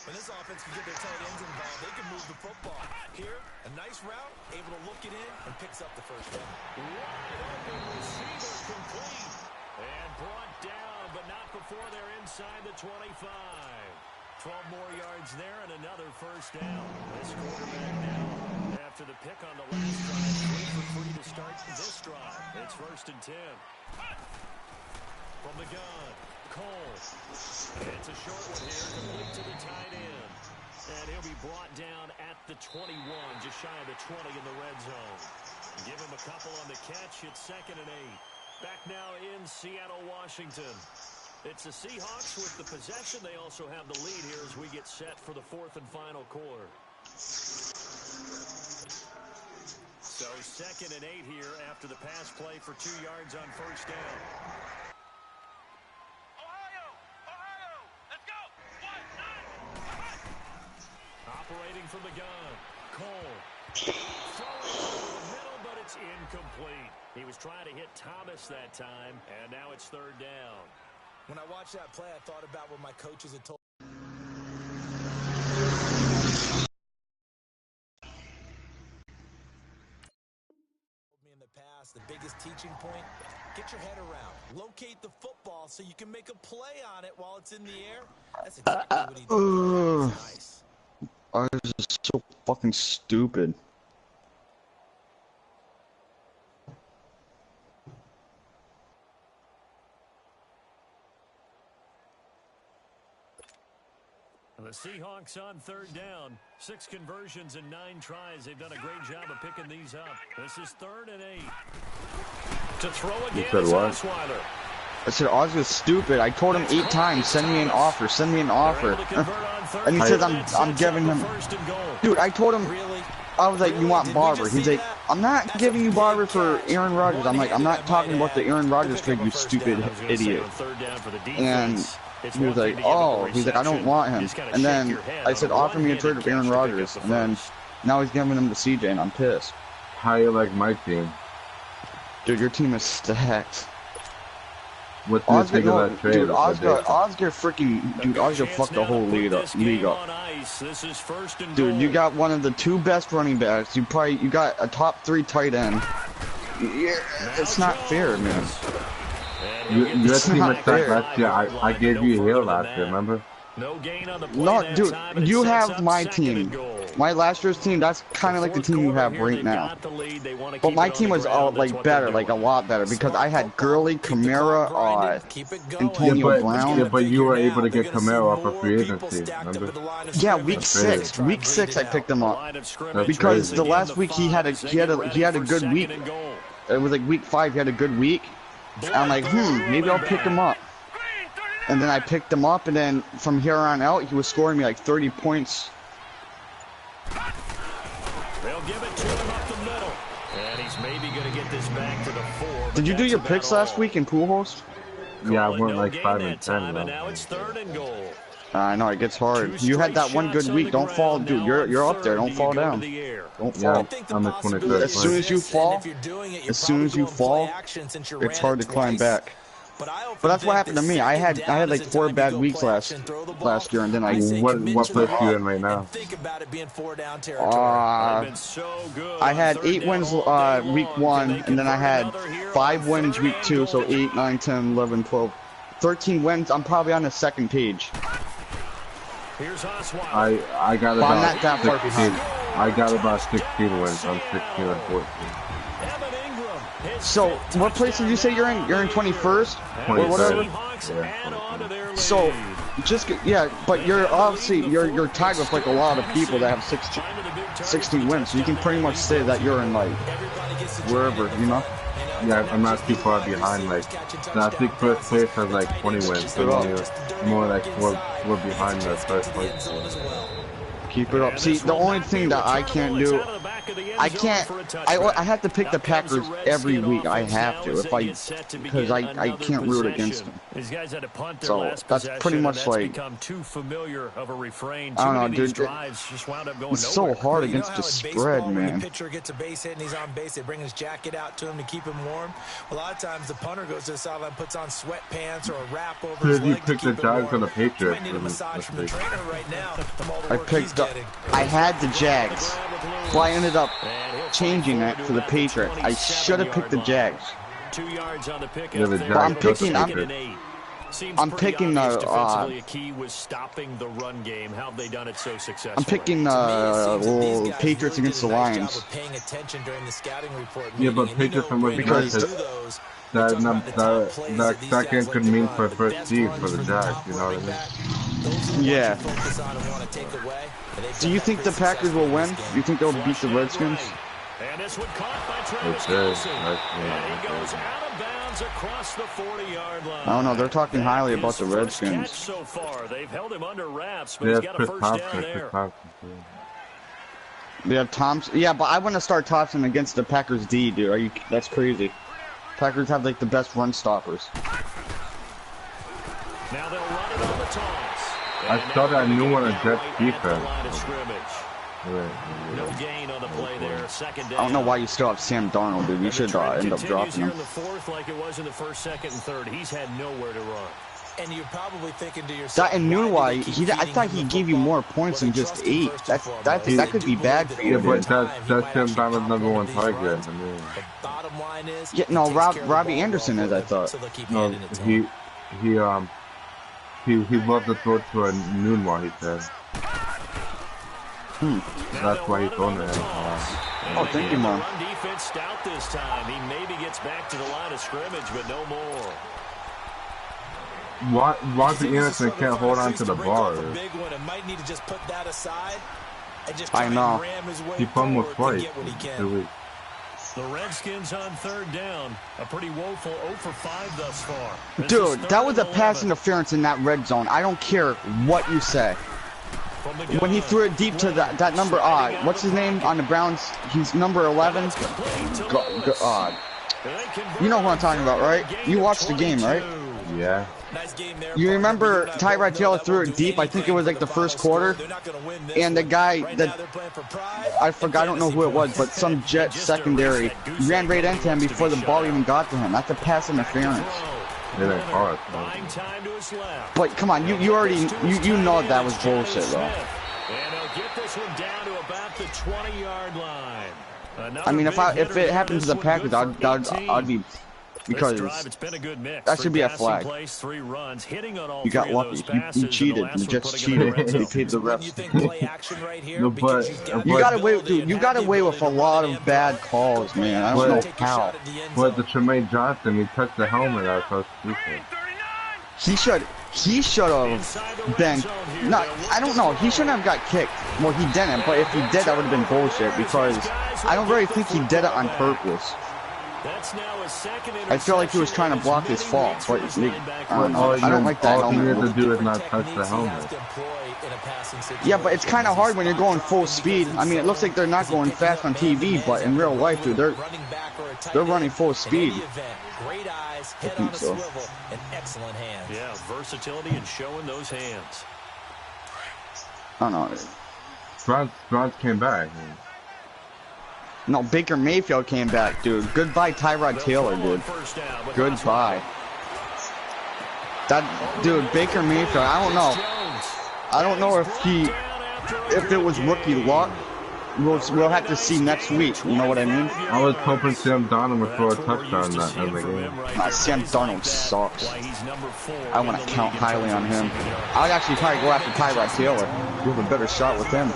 C: When this offense can get their tight ends involved, they can move the football. Here, a nice route, able to look it in, and picks up the 1st down.
B: Wide open receiver complete. And brought down, but not before they're inside the 25. 12 more yards there and another 1st down. This quarterback now, after the pick on the last drive, 3 for 3 to start this drive. It's 1st and 10. From the gun, Cole. It's a short one here, complete to the tight end. And he'll be brought down at the 21, just shy of the 20 in the red zone. Give him a couple on the catch. It's 2nd and 8. Back now in Seattle, Washington. It's the Seahawks with the possession. They also have the lead here as we get set for the 4th and final quarter. So 2nd and 8 here after the pass play for 2 yards on first down.
D: Ohio! Let's go! 1, 9,
B: Operating from the gun. Cole. Throwing over the middle, but it's incomplete. He was trying to hit Thomas that time, and now it's 3rd down.
C: When I watched that play, I thought about what my coaches had told me in the past. The biggest teaching point, get your head around. Locate the football so you can make a play on it while it's in the air. That's exactly what he did. Nice.
F: Ours is so fucking stupid.
B: The Seahawks on 3rd down. 6 conversions and 9 tries. They've done a great job of picking these up. This is 3rd and 8. To throw again is Osweiler.
F: I said Oz was stupid. I told him 8 times, send me an offer, send me an offer. And he says I'm giving him. Dude, I told him, I was like, you want Barber? He's like, I'm not giving you Barber for Aaron Rodgers. I'm like, I'm not talking about the Aaron Rodgers trade, you stupid idiot. And he was like, oh, he's like, I don't want him. And then I said, offer me a trade of Aaron Rodgers. And then now he's giving him to CJ, and I'm pissed.
E: How you like my team?
F: Dude, your team is stacked.
E: What's the thing of that trade?
F: Dude, Oscar fucked the whole league up. Dude, you got one of the 2 best running backs. You got a top 3 tight end. Yeah, it's not fair, man.
E: Your team attacked last year. I gave you a hill last year, remember?
F: No, dude, you have my team. My last year's team, that's kind of like the team you have right now. But my team was like better, like a lot better, because I had Gurley, Kamara, Antonio Brown.
E: Yeah, but you were able to get Kamara off of free agency, remember?
F: Yeah, week 6 I picked him up because the last week he had a good week. It was like week 5, he had a good week. And I'm like, maybe I'll pick him up. And then I picked him up, and then from here on out, he was scoring me like 30 points.
B: They'll give it to him up the middle. And he's maybe going to get this back to the 4.
F: Did you do your picks last week in Pool Host?
E: Yeah, I went like 5 and 10.
B: And now it's 3rd and goal.
F: I know, it gets hard. You had that one good week. Don't fall, dude. You're up there. Don't fall down. Don't fall.
E: I'm the 23rd.
F: As soon as you fall, it's hard to climb back. But that's what happened to me. I had like 4 bad weeks last year, and then I.
E: What place you in right now?
F: I had 8 wins week 1, and then I had 5 wins week 2, so 8, 9, 10, 11, 12, 13 wins. I'm probably on the 2nd page.
E: I got about 16. I got about 16 wins. I'm 16 and 14.
F: So, what place did you say you're in? You're in 21st? Or whatever?
E: Yeah,
F: so, but you're obviously, you're tied with like a lot of people that have 16 wins, so you can pretty much say that you're in like, wherever, you know?
E: Yeah, I'm not too far behind, like, I think first place has like 20 wins, so more like four behind the first place.
F: Keep it up. See, the only thing that I can't do, I have to pick the Packers every week. I have to, because I can't root against them. So that's pretty much like, I don't know, dude. It's so hard against the spread, man.
C: Pitcher gets a base hit and he's on base. They bring his jacket out to him to keep him warm. A lot of times the punter goes to the sideline, puts on sweatpants or a wrap over his leg to keep it warm.
E: On the Patriots.
C: Need a massage from the trainer right now.
F: I had the Jags, so I ended up changing that to the Patriots. I should have picked the Jags.
B: 2 yards on the pick.
F: But I'm picking the
B: key was stopping the run game. How have they done it so successfully?
F: I'm picking Patriots against the Lions.
E: Yeah, but Patriots are because that game could mean for first seed for the Jags, you know what I mean?
F: Yeah. Do you think the Packers will win? Do you think they'll beat the Redskins?
B: And this one caught by Travis Kelce. And he goes out of bounds across the 40-yard line.
F: I don't know. They're talking highly about the Redskins.
B: So far, they've held him under wraps, but he's got a first down there.
F: They have Thompson. Yeah, but I want to start Thompson against the Packers D, dude. That's crazy. Packers have like the best run stoppers.
B: Now they'll run it on the toss.
E: I thought I knew what a Jets defense.
B: No gain on the play there. Second down.
F: I don't know why you still have Sam Darnold, dude. You should end up dropping him.
B: In the fourth, like it was in the first, second, and third. He's had nowhere to run.
C: And you're probably thinking to yourself,
F: that and Nunwai, I thought he gave you more points than just 8. That could be bad for you.
E: Yeah, but that's him Donald's #1 target. I mean.
F: Yeah, no, Robbie Anderson is. I thought.
E: No, he loved to throw to a Nunwai. He said. That's why he's going there.
F: Oh, thank you, Mom.
B: Defense stout this time. He maybe gets back to the line of scrimmage, but no more.
E: Robbie Anderson can't hold on to the ball.
F: I know.
E: He fumbled twice.
B: The Redskins on third down. A pretty woeful 0 for 5 thus far.
F: Dude, that was a pass interference in that red zone. I don't care what you say. When he threw it deep to that number, what's his name on the Browns? He's number 11. You know who I'm talking about, right? You watched the game, right?
E: Yeah.
F: You remember Tyrod Taylor threw it deep? I think it was like the first quarter. And the guy that I forgot, I don't know who it was, but some Jet secondary ran right into him before the ball even got to him. That's a pass interference.
E: Yeah, hard.
F: But come on, you already you know that was bullshit, though.
B: And he'll get this one down to about the 20-yard line.
F: I mean, if it happened to the Packers, I'd be, because that should be a flag. You got lucky. You cheated. The Jets cheated. They paid the refs.
E: No, but
F: you got away, dude. You got away with a lot of bad calls, man. I don't know how.
E: But the Tremaine Johnson, he touched the helmet. That's so stupid. He should have been. No, I don't know. He shouldn't have got kicked. Well, he didn't. But if he did, that would have been bullshit. Because I don't really think he did it on purpose. I feel like he was trying to block his fall, but I don't know. I don't like that helmet. All you have to do is not touch the helmet.
F: Yeah, but it's kind of hard when you're going full speed. I mean, it looks like they're not going fast on TV, but in real life, dude, they're running full speed. I think so.
B: Yeah, versatility and showing those hands.
F: I don't know.
E: Browns came back.
F: No, Baker Mayfield came back, dude. Goodbye, Tyrod Taylor, dude. Goodbye. That dude, Baker Mayfield. I don't know. I don't know if it was rookie luck. We'll have to see next week. You know what I mean?
E: I was hoping Sam Darnold would throw a touchdown in the game.
F: Nah, Sam Darnold sucks. I want to count highly on him. I'd actually probably go after Tyrod Taylor. You have a better shot with him.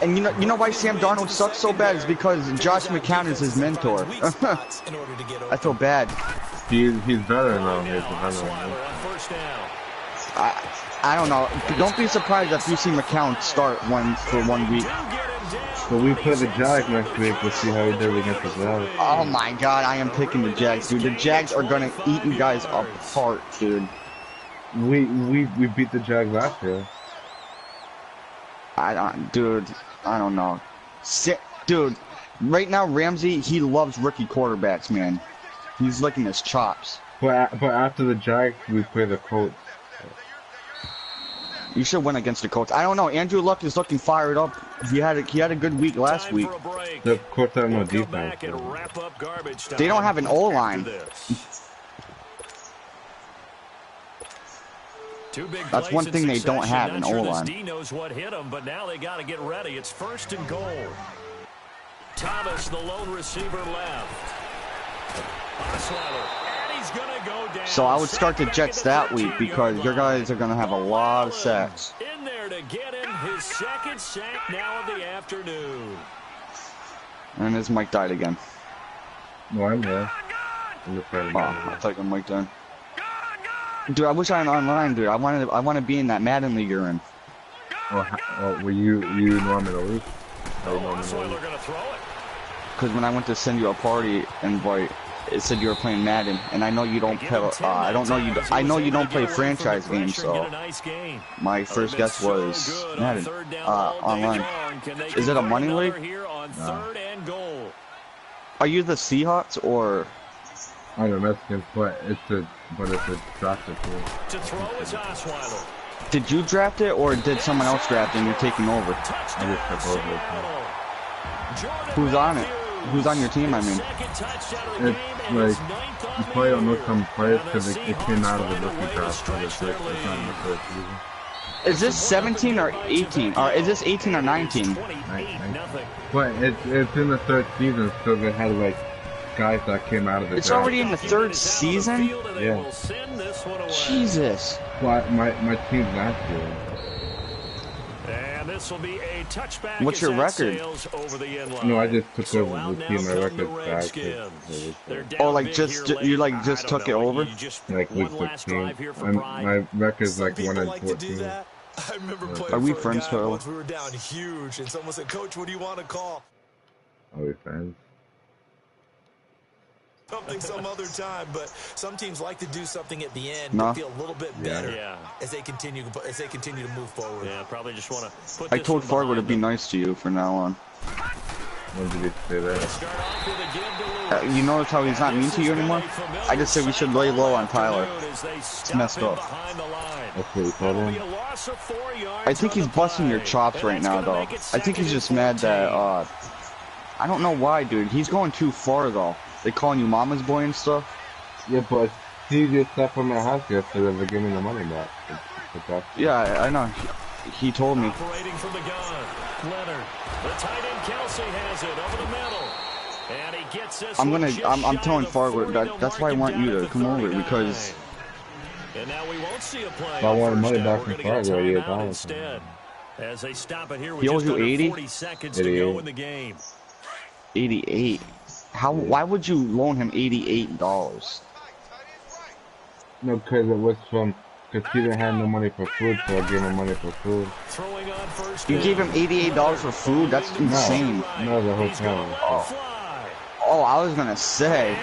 F: And you know why Sam Darnold sucks so bad is because Josh McCown is his mentor. I feel bad.
E: He's better now.
F: I don't know. Don't be surprised if you see McCown start for 1 week.
E: But we play the Jags next week. We'll see how he does against the Jags.
F: Oh my God, I am picking the Jags, dude. The Jags are gonna eat you guys apart, dude.
E: We beat the Jags last year.
F: I don't know. Dude, right now Ramsey, he loves rookie quarterbacks, man. He's licking his chops.
E: But after the Jags, we play the Colts.
F: You should win against the Colts. I don't know. Andrew Luck is looking fired up. He had a good week last week.
E: The Colts have no defense.
F: They don't have an O-line. That's one thing they don't have, an O-line.
B: D knows what hit him, but now they got to get ready. It's 1st and goal. Thomas, the lone receiver, left.
F: So I would start the Jets that week because your guys are going to have a lot of sacks.
B: In there to get him his second sack now of the afternoon.
F: And his mic died again.
E: No, I'm there.
F: I thought your mic died. Dude, I wish I was online, dude. I want to be in that Madden league you're in.
E: Were you normally the league?
F: Because when I went to send you a party invite, it said you were playing Madden, and I know you don't play. I know you don't play franchise games, so my first guess was Madden online. Is it a money league?
E: No.
F: Are you the Seahawks or?
E: I'm the Redskins, but it's a drafted team.
F: Did you draft it, or did someone else draft it and you're taking over?
E: I just took over it.
F: Who's on it? Who's on your team, I mean?
E: It's like, you probably don't know some players because it came out of the rookie draft, but it's not in the first season.
F: Is this 17 or 18? Or is this 18 or 19?
E: 19. But it's in the third season, so they had like guys that came out of the
F: It's
E: draft.
F: already in the third season?
E: Yeah.
F: Jesus.
E: Well, my team's last year.
B: And this will be a touchback.
F: What's your record?
E: No, I just took over the team. My record's back.
F: Oh, like just took it over?
E: Like week 16. My record's like 1-14.
C: I remember playing
F: Are we
C: for a
F: friends,
C: guy
F: Carl?
C: once we were down huge, and someone said, "Coach, what do you want to call?"
E: Are we friends?
C: Something some other time, but some teams like to do something at the end
F: No.
C: to feel a little bit better as they continue to move forward.
B: Yeah, probably just want to put
F: I told Fargo to be nice to you from now on.
E: When did he say that?
F: You notice how he's not mean to you anymore? I just said we should lay low on Tyler. It's messed up.
E: That's what he told him.
F: I think he's busting your chops right now, though. I think he's just mad that, I don't know why, dude. He's going too far, though. They calling you mama's boy and stuff?
E: Yeah, but he just left from my house yesterday to give me the money back.
F: Yeah, I know. He told me.
B: Operating from the gun. Leonard. The tight end Kelsey has it over the middle. And he gets this
F: I'm telling Fargo that's why I want you to come over because
B: and now we won't see a play.
E: If I wanted money back from
B: Fargo,
E: Fargo,
B: he
E: yeah,
B: instead. As they stop it here with
F: he owes
B: just
F: you 80?
B: 40 seconds to go in the game.
F: 88. Why would you loan him $88?
E: No, because it was because he didn't have no money for food, so I gave him money for food.
F: You gave him $88 for food? That's insane.
E: No, the hotel.
F: Oh, I was gonna say.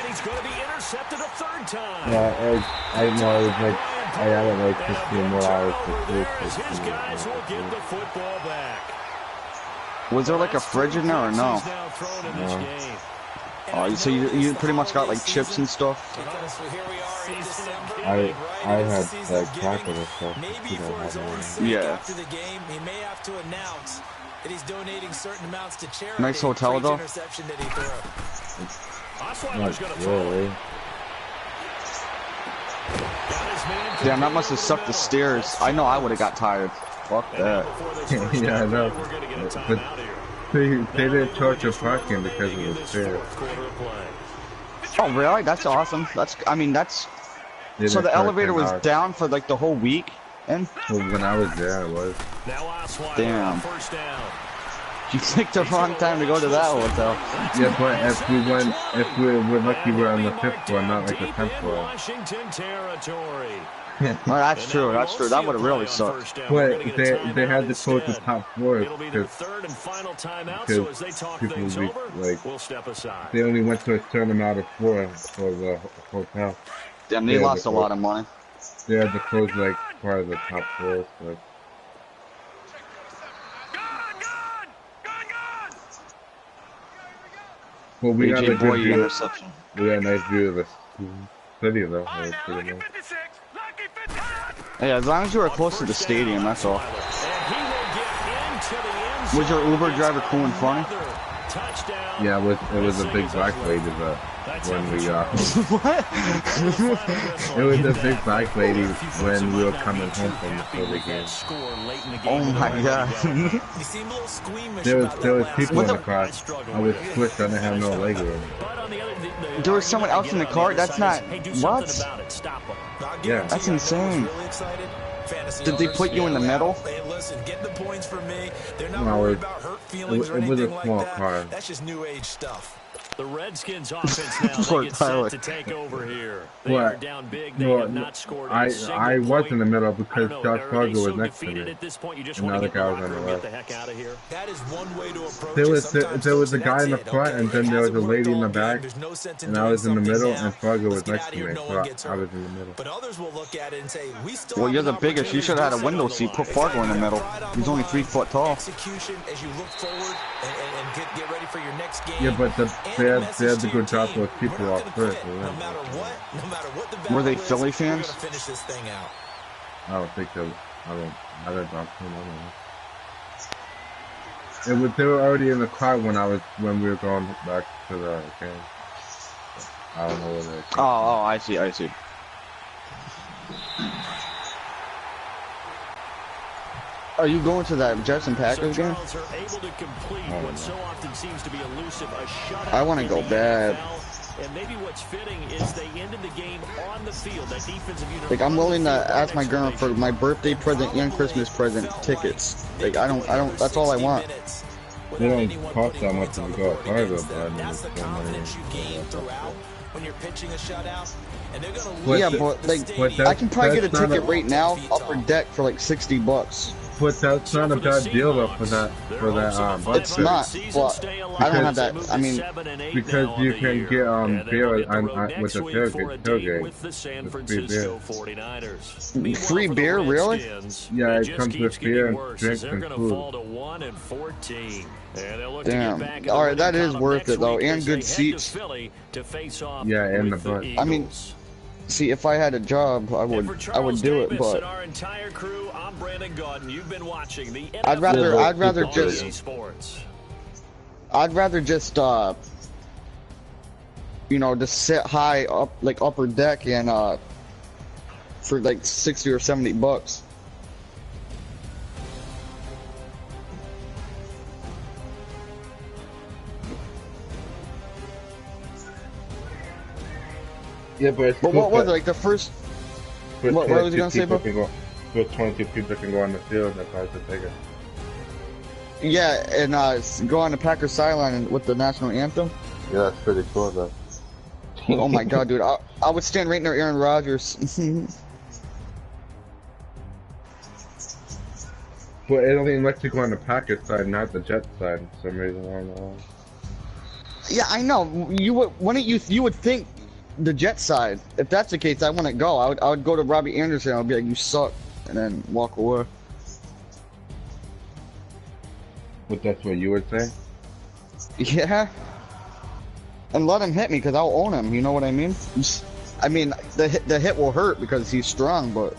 E: Yeah, I know, it was like, I added like 15 more hours for food.
B: His guys will get the football back.
F: Was there like a fridge in there or no?
E: No.
F: Oh, so you pretty much got like chips and stuff?
E: I had like chocolate and stuff.
F: Yeah.
C: After the game, he may have to announce that he's donating certain amounts to charity.
F: Nice hotel though.
E: Not really.
F: Damn, that must have sucked the stairs. I know I would have got tired. Fuck that.
E: Yeah, I know. But they didn't charge your parking because of the stairs.
F: Oh really? That's awesome. That's so the elevator was down for like the whole week, and
E: well, when I was there, it was.
F: Damn. You picked the wrong time to go to that hotel.
E: Yeah, but if we were lucky, we're on the 5th floor, not like the 10th floor.
F: Well, that's true. That's true. That would have really sucked.
E: But they had to close the top floor because people would be like, they only went to a certain amount of floor for the hotel.
F: Damn, they lost a lot of money.
E: They had to close like part of the top floor. So. Well, we got a good view.
F: Interception.
E: We got a nice view of the city, though.
F: Hey, as long as you were close to the stadium, that's all. Was your Uber driver cool and funny?
E: Yeah, it was a big black lady, but when we
F: what?
E: it was a big black lady when we were coming home from the Philly game.
F: Oh my god.
E: there was people in the car. I was squished. I didn't have no leg room.
F: There was someone else in the car? That's not... What?
E: Yeah.
F: That's insane. Did they put you in the middle?
E: No, it was a small car.
C: That's just new age stuff.
B: The Redskins offense now they get set to take over here. They are down big. They have not scored a single
G: I was
B: point.
G: in the middle because Josh Fargo was
B: so
G: next to me.
B: at this point, you just
G: And
B: want
G: the
B: to
G: other guy was on the
B: get
G: left.
B: the heck out of here.
C: That is one way to approach
G: There was a guy in the front, and then there was a lady in the back, and I was in the middle, and Fargo was next to me, so I was in the middle.
C: But others will look at it and say, we still
F: Well, you're the biggest. You should have had a window seat. Put Fargo in the middle. He's only 3 foot tall.
C: Execution as you look forward and get ready for your next game.
G: Yeah, but they had the good job with people off first.
C: No matter what the
F: Were they
C: battle is,
F: Philly
C: we're
F: fans?
C: gonna finish this thing out.
G: I don't think so. I don't know. They were already in the car when we were going back to the game. I don't know where they.
F: Oh, I see. Are you going to that Jets and Packers game? I want to go bad.
B: And maybe what's fitting is they ended the game on the field. That defensive unit.
F: Like, I'm willing to ask my girl for my birthday present and Christmas present tickets. Like, I don't. That's all I want.
G: They don't cost that much to go outside of, but I mean,
C: That's the confidence you gain throughout when you're pitching a shutout. And they're gonna
G: But
F: Yeah,
G: the-
F: but like,
G: but
F: I can probably get a
G: that's not
F: ticket
G: a-
F: right now, upper deck for like $60.
G: But that's not a bad deal though for that
F: It's not, but I don't have that. I mean,
G: because you can get beer with the tailgate.
B: With the San
G: With free
B: Francisco
G: beer.
B: 49ers.
F: Free beer, really?
G: Yeah, it comes with beer and drinks
B: They're
G: and
B: going to
G: food.
B: fall to 1-14. And they'll look to
F: damn.
B: get back in
F: All
B: the
F: right, that
B: win
F: is
B: column
F: worth
B: next
F: it though,
B: week
F: and
B: as
F: good
B: they head to
F: seats.
B: Philly to face off
G: Yeah, and
B: with
G: the butt.
F: I mean,
B: Eagles.
F: see, if I had a job, I would do it,
B: Davis
F: but
B: and our entire crew, I'm Brandon Gaudin. You've been watching the
F: I'd rather just
B: Sports.
F: just sit high up, like upper deck, and for like $60 or $70.
G: Yeah, but it's
F: But
G: cool
F: what was it,
G: that-
F: like the first?
G: but
F: what was you
G: 22
F: gonna say,
G: people
F: bro?
G: can go- but 22 people can go on the field. That's why it's a ticket.
F: Yeah, and go on the Packers sideline with the national anthem.
G: Yeah, that's pretty cool though.
F: Oh my god, dude! I would stand right near Aaron Rodgers.
G: But it only lets you go on the Packers side, not the Jets side. For some reason, I don't know.
F: Yeah, I know. You would. Wouldn't you would think the Jet side. If that's the case, I wouldn't go. I would go to Robbie Anderson. I would be like, "You suck," and then walk away.
G: But that's what you would say.
F: Yeah. And let him hit me because I'll own him. You know what I mean? I mean, the hit will hurt because he's strong, but.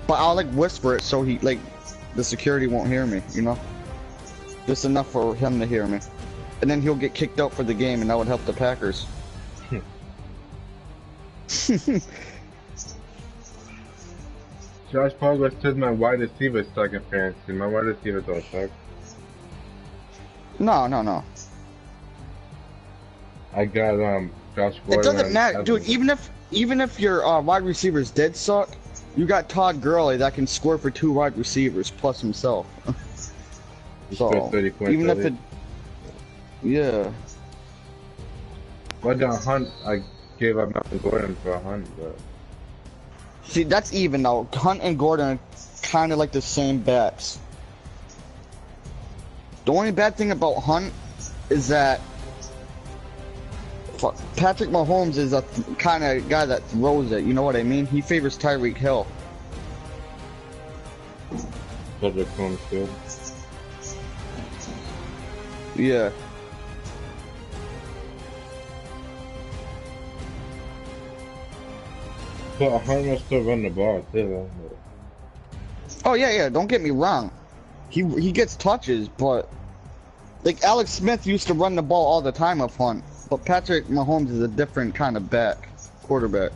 F: But I'll like whisper it so the security won't hear me, you know? Just enough for him to hear me. And then he'll get kicked out for the game and that would help the Packers.
G: Josh Paul says my wide receiver suck in fantasy. My wide receivers don't suck.
F: No.
G: I got Josh Gordon.
F: It doesn't matter, dude. Even if your wide receivers did suck, you got Todd Gurley that can score for 2 wide receivers plus himself. So even if it, yeah.
G: But Hunt, I gave up Melvin Gordon for a Hunt, but
F: See, that's even though. Hunt and Gordon are kind of like the same bats. The only bad thing about Hunt is that Patrick Mahomes is a kind of guy that throws it. You know what I mean? He favors Tyreek Hill.
G: Patrick Mahomes good.
F: Yeah.
G: But Hunt will still run the ball too.
F: Oh yeah. Don't get me wrong. He gets touches, but like Alex Smith used to run the ball all the time of Hunt. But Patrick Mahomes is a different kind of quarterback.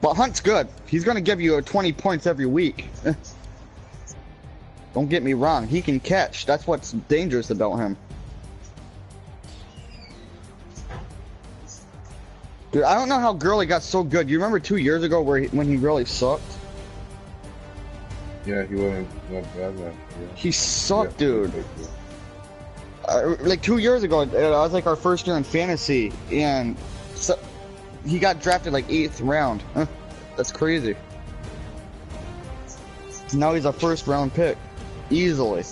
F: But Hunt's good. He's gonna give you 20 points every week. Don't get me wrong. He can catch. That's what's dangerous about him. Dude, I don't know how Gurley got so good. You remember 2 years ago when he really sucked?
G: Yeah, he wasn't bad. Yeah.
E: He sucked, dude. Like 2 years ago, that was like our first year in fantasy, and so, he got drafted like 8th round. That's crazy. Now he's a first round pick, easily.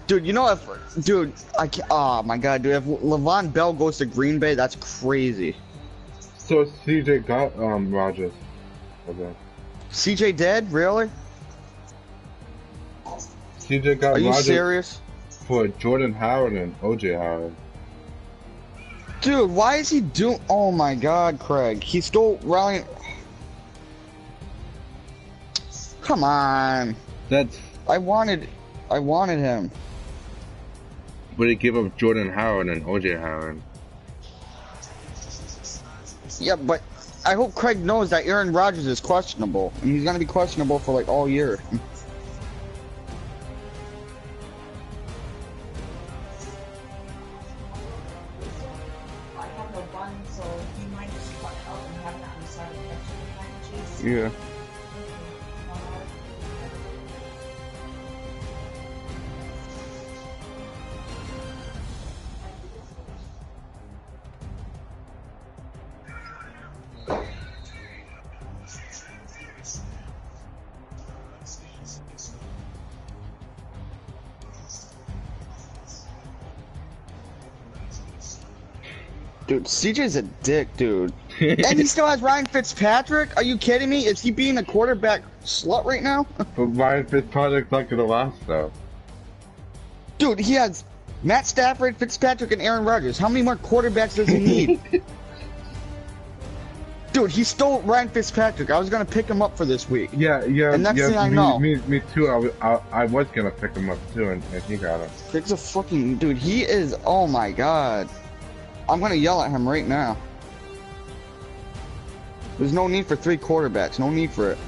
E: Dude, you know oh my god, dude, if Le'Veon Bell goes to Green Bay, that's crazy.
G: So CJ got Rodgers. Okay.
E: CJ dead? Really?
G: CJ got
E: Are you
G: Rodgers
E: serious?
G: for Jordan Howard and OJ Howard.
E: Dude, why is he doing? Oh my god, Craig, he stole Ryan. Come on.
G: That's.
E: I wanted him.
G: But he gave up Jordan Howard and OJ Howard.
E: Yeah, but I hope Craig knows that Aaron Rodgers is questionable, and he's gonna be questionable for like all year. Yeah. Dude, CJ's a dick, dude. And he still has Ryan Fitzpatrick? Are you kidding me? Is he being a quarterback slut right now?
G: But Ryan Fitzpatrick's not gonna last, though.
E: Dude, he has Matt Stafford, Fitzpatrick, and Aaron Rodgers. How many more quarterbacks does he need? Dude, he stole Ryan Fitzpatrick. I was gonna pick him up for this week.
G: Yeah.
E: And next thing I know,
G: me too. I was gonna pick him up too, and he got him.
E: Craig's a fucking dude. He is. Oh my god. I'm gonna yell at him right now. There's no need for 3 quarterbacks. No need for it.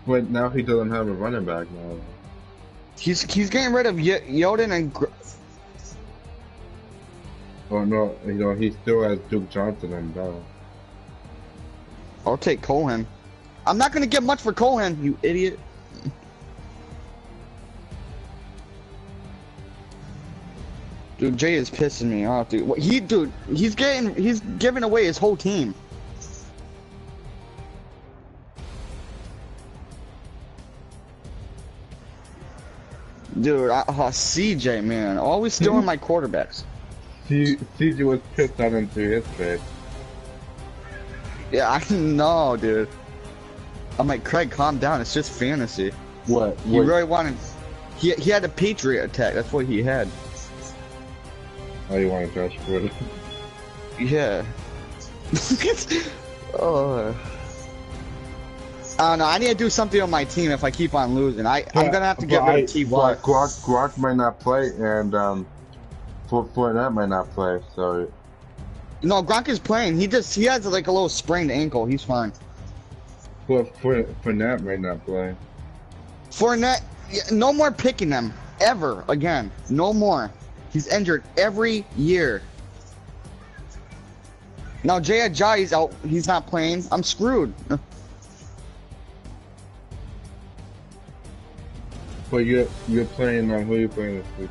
G: But now he doesn't have a running back now.
E: He's getting rid of Yoden and.
G: Oh no, he still has Duke Johnson and Bell.
E: I'll take Cohen. I'm not gonna get much for Cohen, you idiot. Dude, Jay is pissing me off, dude. He's giving away his whole team. Dude, CJ, man, always stealing my quarterbacks.
G: CJ was pissed out into his face.
E: Yeah, I know, dude. I'm like, Craig, calm down. It's just fantasy.
G: What?
E: He really wanted. He had a Patriot attack. That's what he had.
G: Oh, you want to Josh Gordon?
E: Yeah. Oh. I don't know. I need to do something on my team if I keep on losing. I'm gonna have to get rid of T1.
G: Gronk might not play, and Fournette might not play. So.
E: No, Gronk is playing. He has like a little sprained ankle. He's fine.
G: Well, Fournette might not play.
E: Fournette, no more picking him ever again. No more. He's injured every year. Now Jay Ajayi's out. He's not playing. I'm screwed.
G: But you're playing. Who are you playing this week?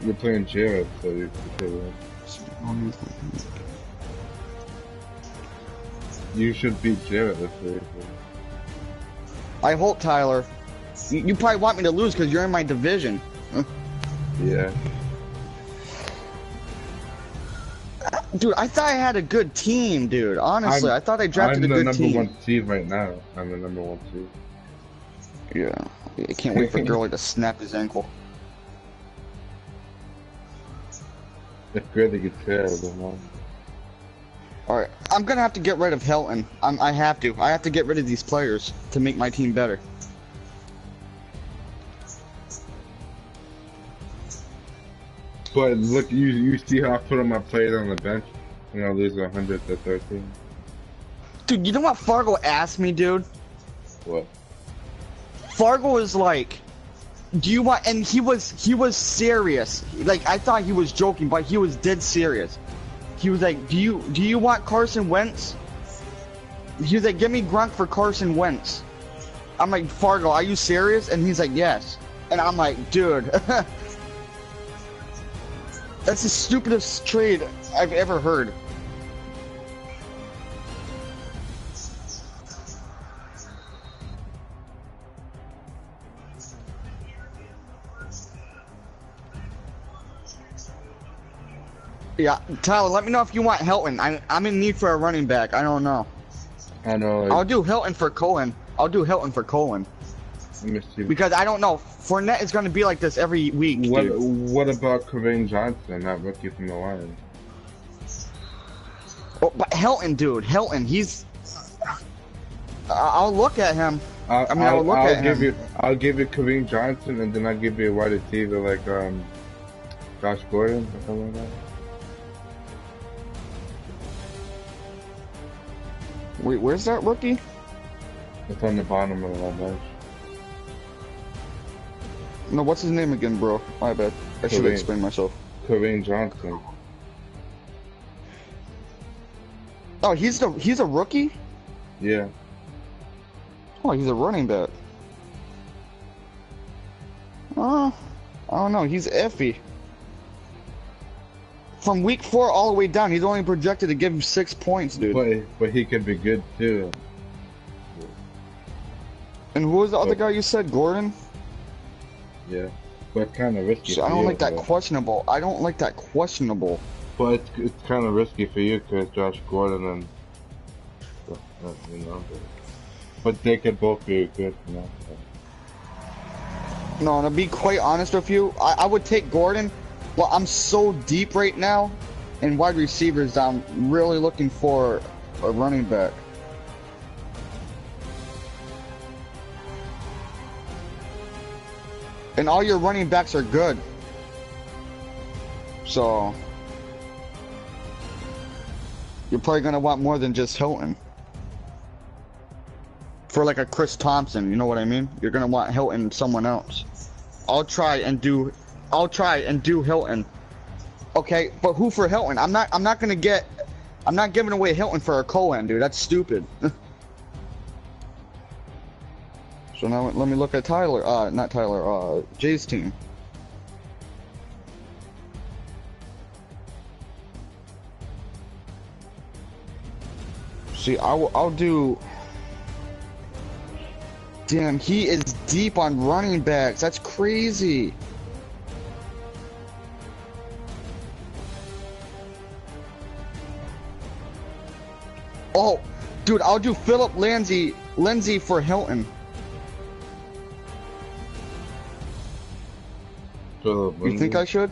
G: You're playing Jared, so you should win. You should beat Jared this week.
E: I hope, Tyler. You probably want me to lose because you're in my division.
G: Yeah.
E: Dude, I thought I had a good team, dude. Honestly, I thought I drafted a good team.
G: I'm the number 1 seed right now. I'm the number 1 seed.
E: Yeah. I can't wait for Gurley to snap his ankle.
G: It's good to get terrible, man.
E: Alright, I'm gonna have to get rid of Hilton. I have to. I have to get rid of these players to make my team better.
G: But look, you see how I put on my players on the bench when I lose 100 to 13.
E: Dude, you know what Fargo asked me, dude?
G: What?
E: Fargo was like, "Do you want?" And he was serious. Like I thought he was joking, but he was dead serious. he was like, do you want Carson Wentz? He was like, give me Grunt for Carson Wentz. I'm like, Fargo, are you serious? And he's like, yes. And I'm like, dude, that's the stupidest trade I've ever heard. Yeah, Tyler, let me know if you want Hilton. I'm in need for a running back. I don't know.
G: I know.
E: I'll do Hilton for Cohen. Let
G: me see.
E: Because I don't know. Fournette is going to be like this every week.
G: What about Kareem Johnson, that rookie from the Lions?
E: Oh, but Hilton, dude. Hilton, he's... I'll look at him. I'll give you Kareem Johnson, and then I'll give you a wide receiver like Josh Gordon or something like that. Wait, where's that rookie?
G: It's on the bottom of the bench.
E: No, what's his name again, bro? My bad. I should explain myself.
G: Kareem Johnson.
E: Oh, he's a rookie?
G: Yeah.
E: Oh, he's a running back. I don't know. He's iffy. From week 4 all the way down, he's only projected to give him 6 points, dude.
G: But he could be good too.
E: And who was the other guy you said? Gordon?
G: Yeah, but kind of risky.
E: So I don't like that questionable. I don't like that questionable.
G: But it's kind of risky for you because Josh Gordon and you know. But they could both be good, you know.
E: No, to be quite honest with you, I would take Gordon. Well, I'm so deep right now in wide receivers that I'm really looking for a running back. And all your running backs are good. So you're probably going to want more than just Hilton. For like a Chris Thompson, you know what I mean? You're going to want Hilton and someone else. I'll try and do Hilton. Okay, but who for Hilton? I'm not giving away Hilton for a Cohen, dude. That's stupid. So now let me look at Tyler. Not Tyler. Jay's team. See, I'll do. Damn, he is deep on running backs. That's crazy. Oh, dude, I'll do Philip Lindsay for Hilton. You think I should?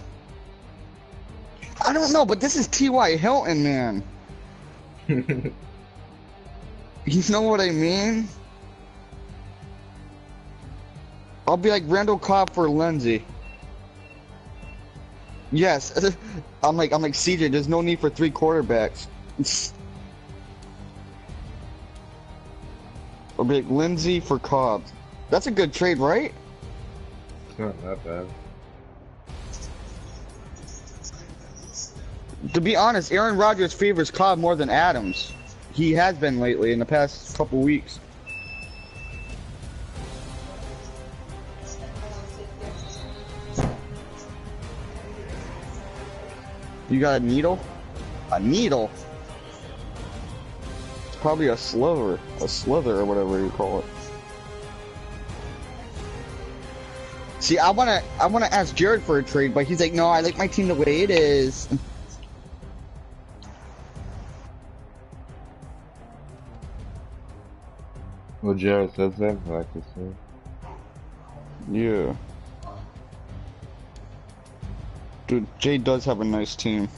E: I don't know, but this is T.Y. Hilton, man. You know what I mean? I'll be like Randall Cobb for Lindsay. Yes. I'm like CJ, there's no need for 3 quarterbacks. I'll be like Lindsay for Cobb. That's a good trade, right?
G: It's not that bad.
E: To be honest, Aaron Rodgers favors Cobb more than Adams. He has been lately in the past couple weeks. You got a needle? A needle? It's probably a slither or whatever you call it. See, I wanna ask Jared for a trade, but he's like, no, I like my team the way it is.
G: Well, Jared says that, like I said.
E: Yeah. Dude, Jay does have a nice team.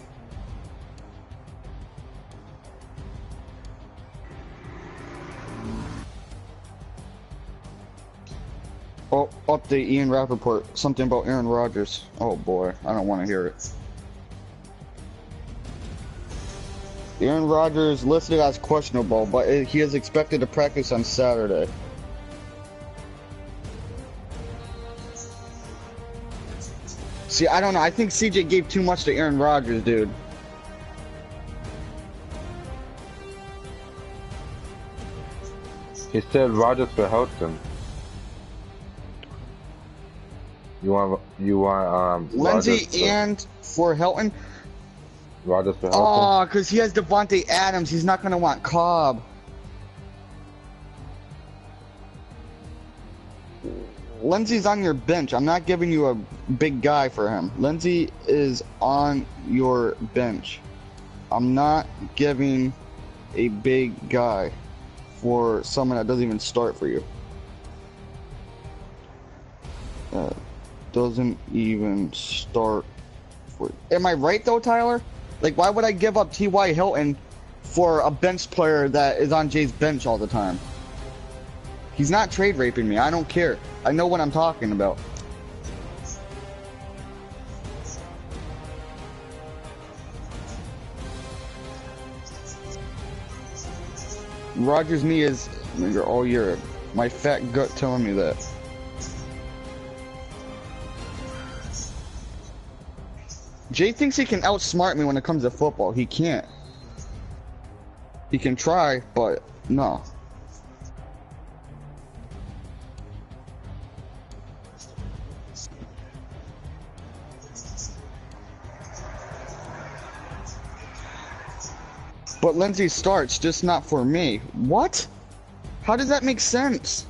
E: Oh, update Ian Rappaport. Something about Aaron Rodgers. Oh boy, I don't want to hear it. Aaron Rodgers listed as questionable, but he is expected to practice on Saturday. See, I don't know. I think CJ gave too much to Aaron Rodgers, dude.
G: He said Rodgers for Hilton. You want
E: Lindsey
G: Rodgers
E: and for Hilton?
G: Rodgers for Hilton?
E: Oh, because he has Devontae Adams. He's not going to want Cobb. Lindsey's on your bench. I'm not giving you a big guy for him. Lindsey is on your bench. I'm not giving a big guy for someone that doesn't even start for you. Doesn't even start for. Am I right though, Tyler? Like, why would I give up T.Y. Hilton for a bench player that is on Jay's bench all the time? He's not trade raping me. I don't care. I know what I'm talking about. Rodgers' knee is all year. My fat gut telling me that. Jay thinks he can outsmart me when it comes to football. He can't. He can try, but no. But Lindsey starts, just not for me. What? How does that make sense?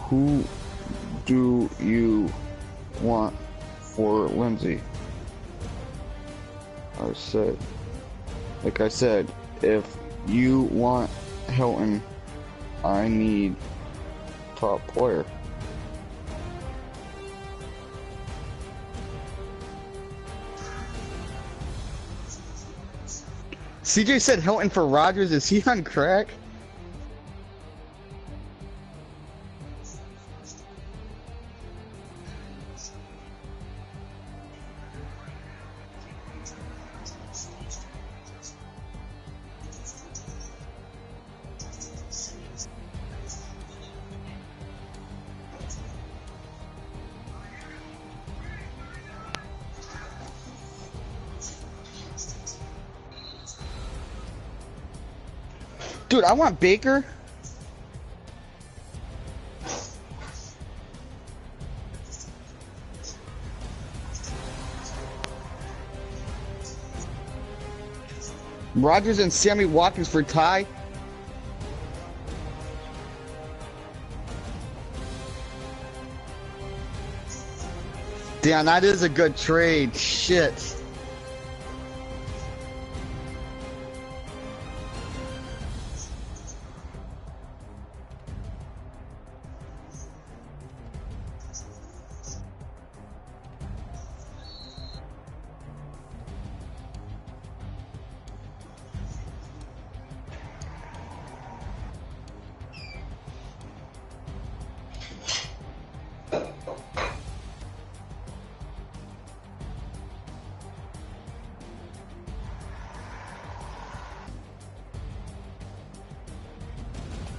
E: Who do you want for Lindsey? Like I said, if you want Hilton, I need top player. CJ said Hilton for Rodgers. Is he on crack? Dude, I want Baker. Rodgers and Sammy Watkins for Ty. Damn, that is a good trade. Shit.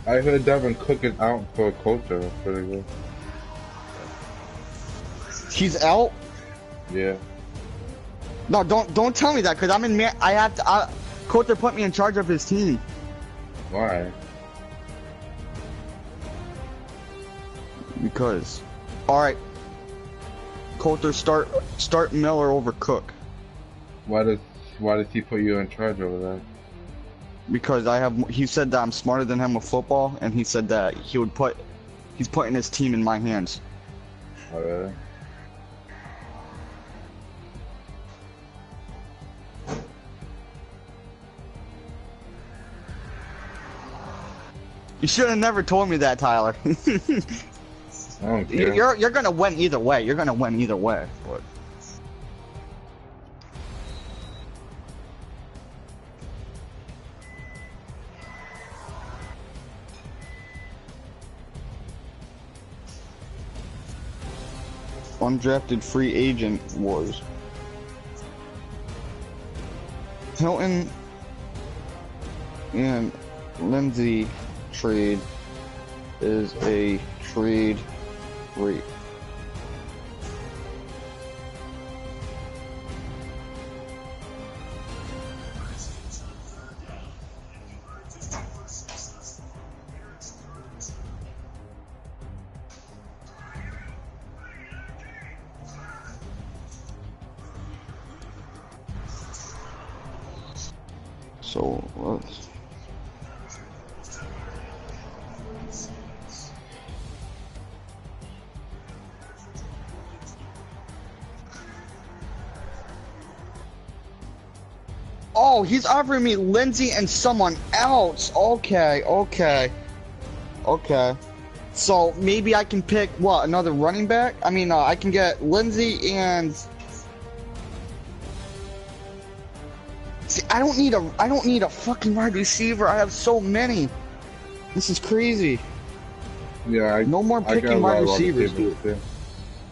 G: I heard Devin Cook is out for a culture. That's pretty good.
E: He's out?
G: Yeah.
E: No, don't tell me that, because I'm in man. I have to. Coulter put me in charge of his team.
G: Why?
E: Because. All right. Coulter start Miller over Cook.
G: Why does he put you in charge over that?
E: Because he said that I'm smarter than him with football, and he said that he's putting his team in my hands.
G: Oh, really?
E: You should have never told me that, Tyler.
G: I don't care.
E: You're gonna win either way. You're gonna win either way. But undrafted free agent wars. Hilton and Lindsey trade is a trade rate.
F: So, oh, he's offering me Lindsey and someone else. Okay, okay, okay. So maybe I can pick what, another running back? I mean, I can get Lindsey and. See, I don't need a fucking wide receiver. I have so many. This is crazy.
G: Yeah,
F: no more picking wide receivers, dude.
G: Too.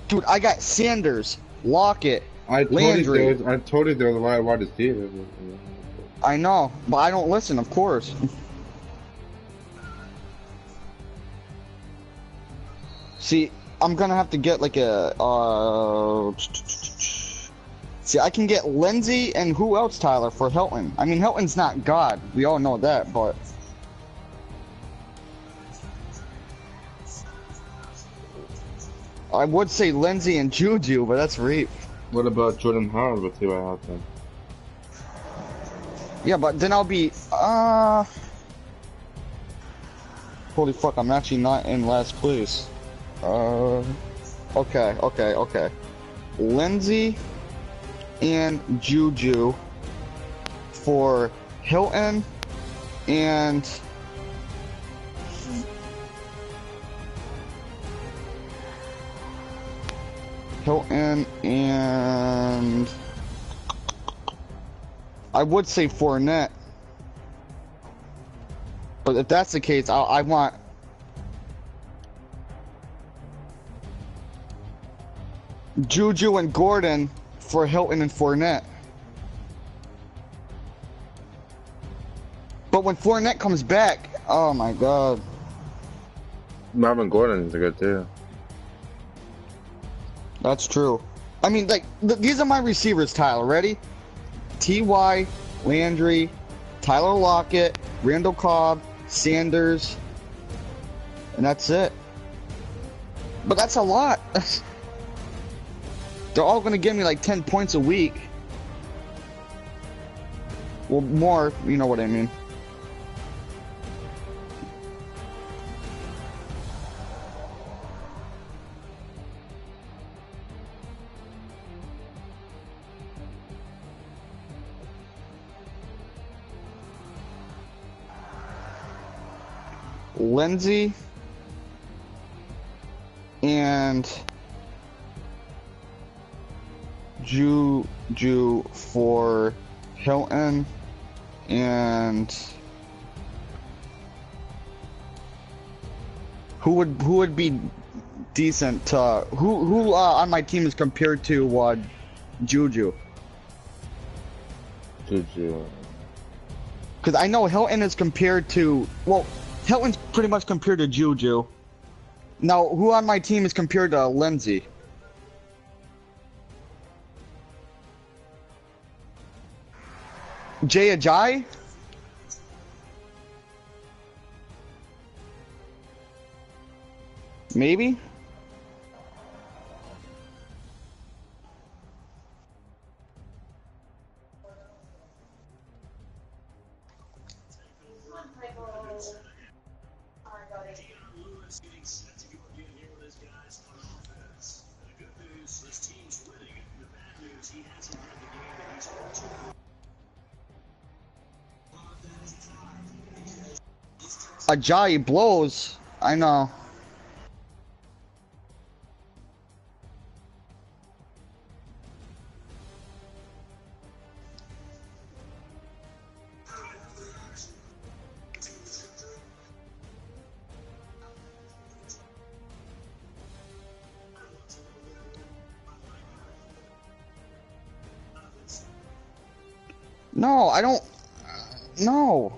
F: Dude, I got Sanders, Lockett, Landry.
G: I told you there was a lot of wide receivers.
F: I know, but I don't listen, of course. See, I'm gonna have to get like a, see, I can get Lindsey and who else, Tyler, for Hilton? I mean, Hilton's not God. We all know that, but... I would say Lindsey and Juju, but that's rape.
G: What about Jordan Howard? Let's see what happens.
F: Yeah, but then I'll be, holy fuck, I'm actually not in last place. Okay. Lindsey and Juju for Hilton and I would say Fournette, but if that's the case, I want Juju and Gordon for Hilton and Fournette. But when Fournette comes back, oh my god.
G: Marvin Gordon is good too.
F: That's true. I mean, like, these are my receivers, Tyler. Ready? T.Y., Landry, Tyler Lockett, Randall Cobb, Sanders, and that's it. But that's a lot. They're all going to give me like 10 points a week. Well, more, you know what I mean. Lindsey and Juju for Hilton and who would be decent to who on my team is compared to Juju?
G: Juju.
F: Because I know Hilton is compared to, well, Hilton's pretty much compared to Juju. Now, who on my team is compared to Lindsey? Jay Ajayi? Maybe? Ajayi blows. I know. No, I don't. No.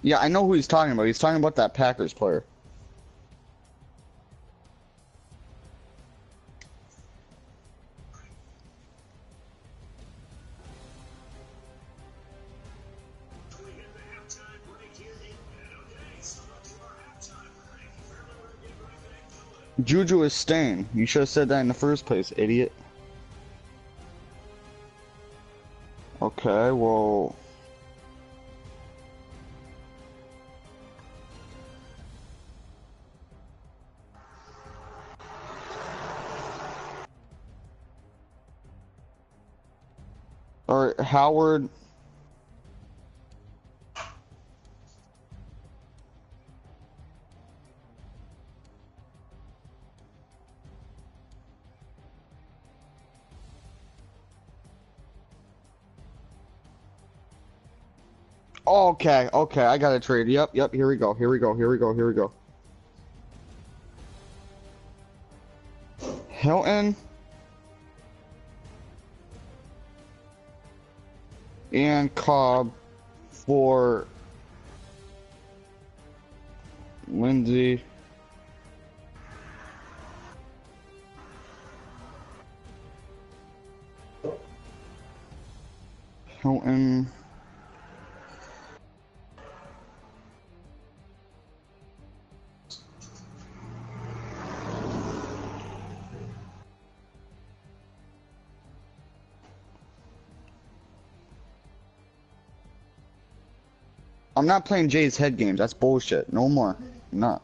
F: Yeah, I know who he's talking about. He's talking about that Packers player. Juju is staying. You should have said that in the first place, idiot. Okay, well... Alright, Howard... Oh, okay, okay, I got a trade. Yep, here we go, here we go, here we go, here we go. Hilton and Cobb for Lindsay. Hilton. I'm not playing Jay's head games. That's bullshit. No more. I'm not.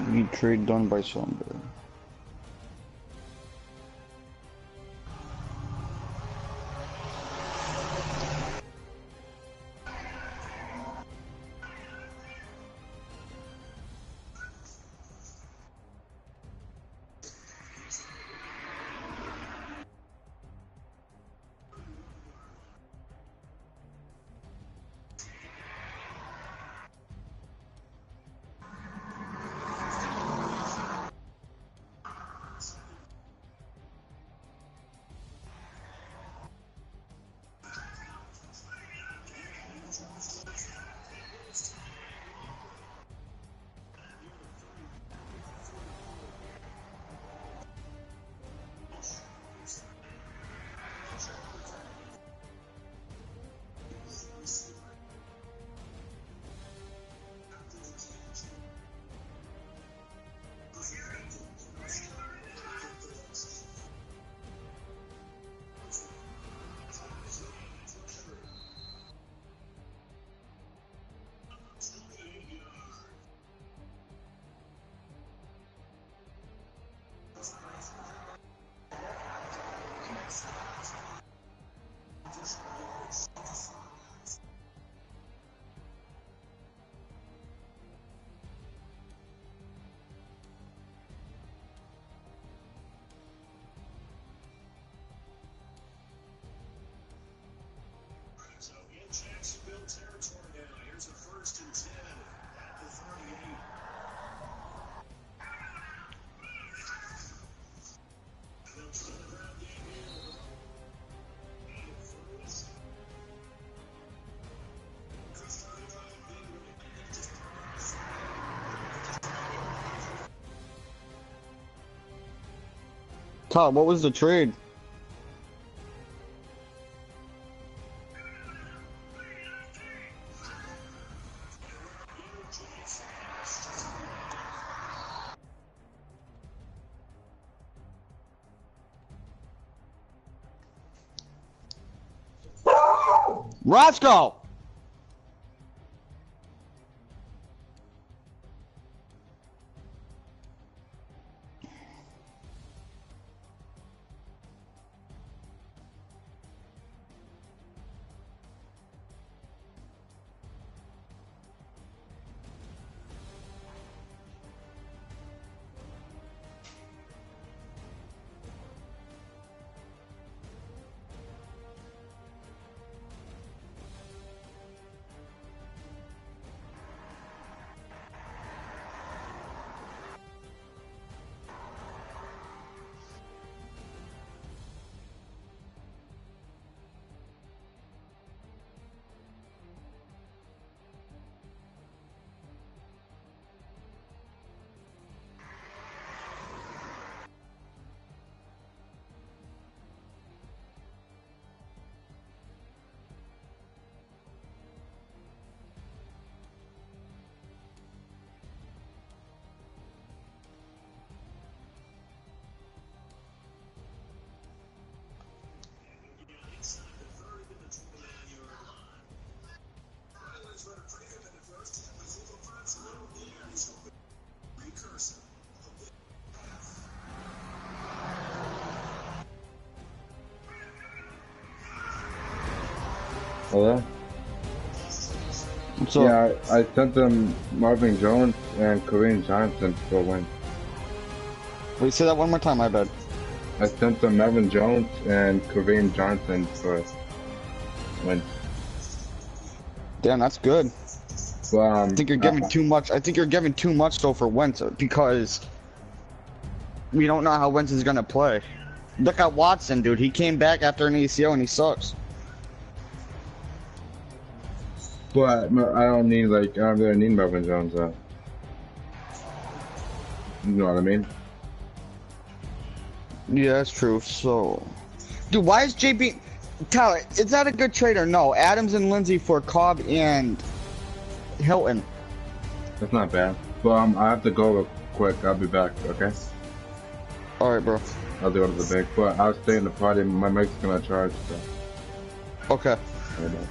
F: Need trade done by Sunday.
E: Todd, what was the trade? Roscoe!
G: Hello?
E: So,
G: yeah, I sent them Marvin Jones and Kareem Johnson for a win.
E: wait, say that one more time, I bet.
G: I sent them Marvin Jones and Kareem Johnson for a win.
E: Damn, that's good.
G: But,
E: I think you're giving too much. I think you're giving too much though for Wentz because we don't know how Wentz is gonna play. Look at Watson, dude. He came back after an ACL and he sucks.
G: but I don't really need Marvin Jones though. You know what I mean?
E: Yeah, that's true. So, dude, why is JB? Tyler, is that a good trade or no? Adams and Lindsey for Cobb and Hilton.
G: That's not bad. But I have to go real quick. I'll be back, okay?
E: All right, bro.
G: I'll go to the bank. But I'll stay in the party. My mic's gonna charge, so.
E: Okay.
G: All right, bye.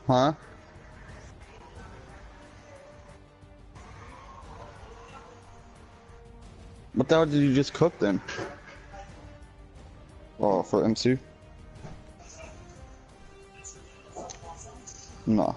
F: Huh? What the hell did you just cook then? Oh, for MC? No.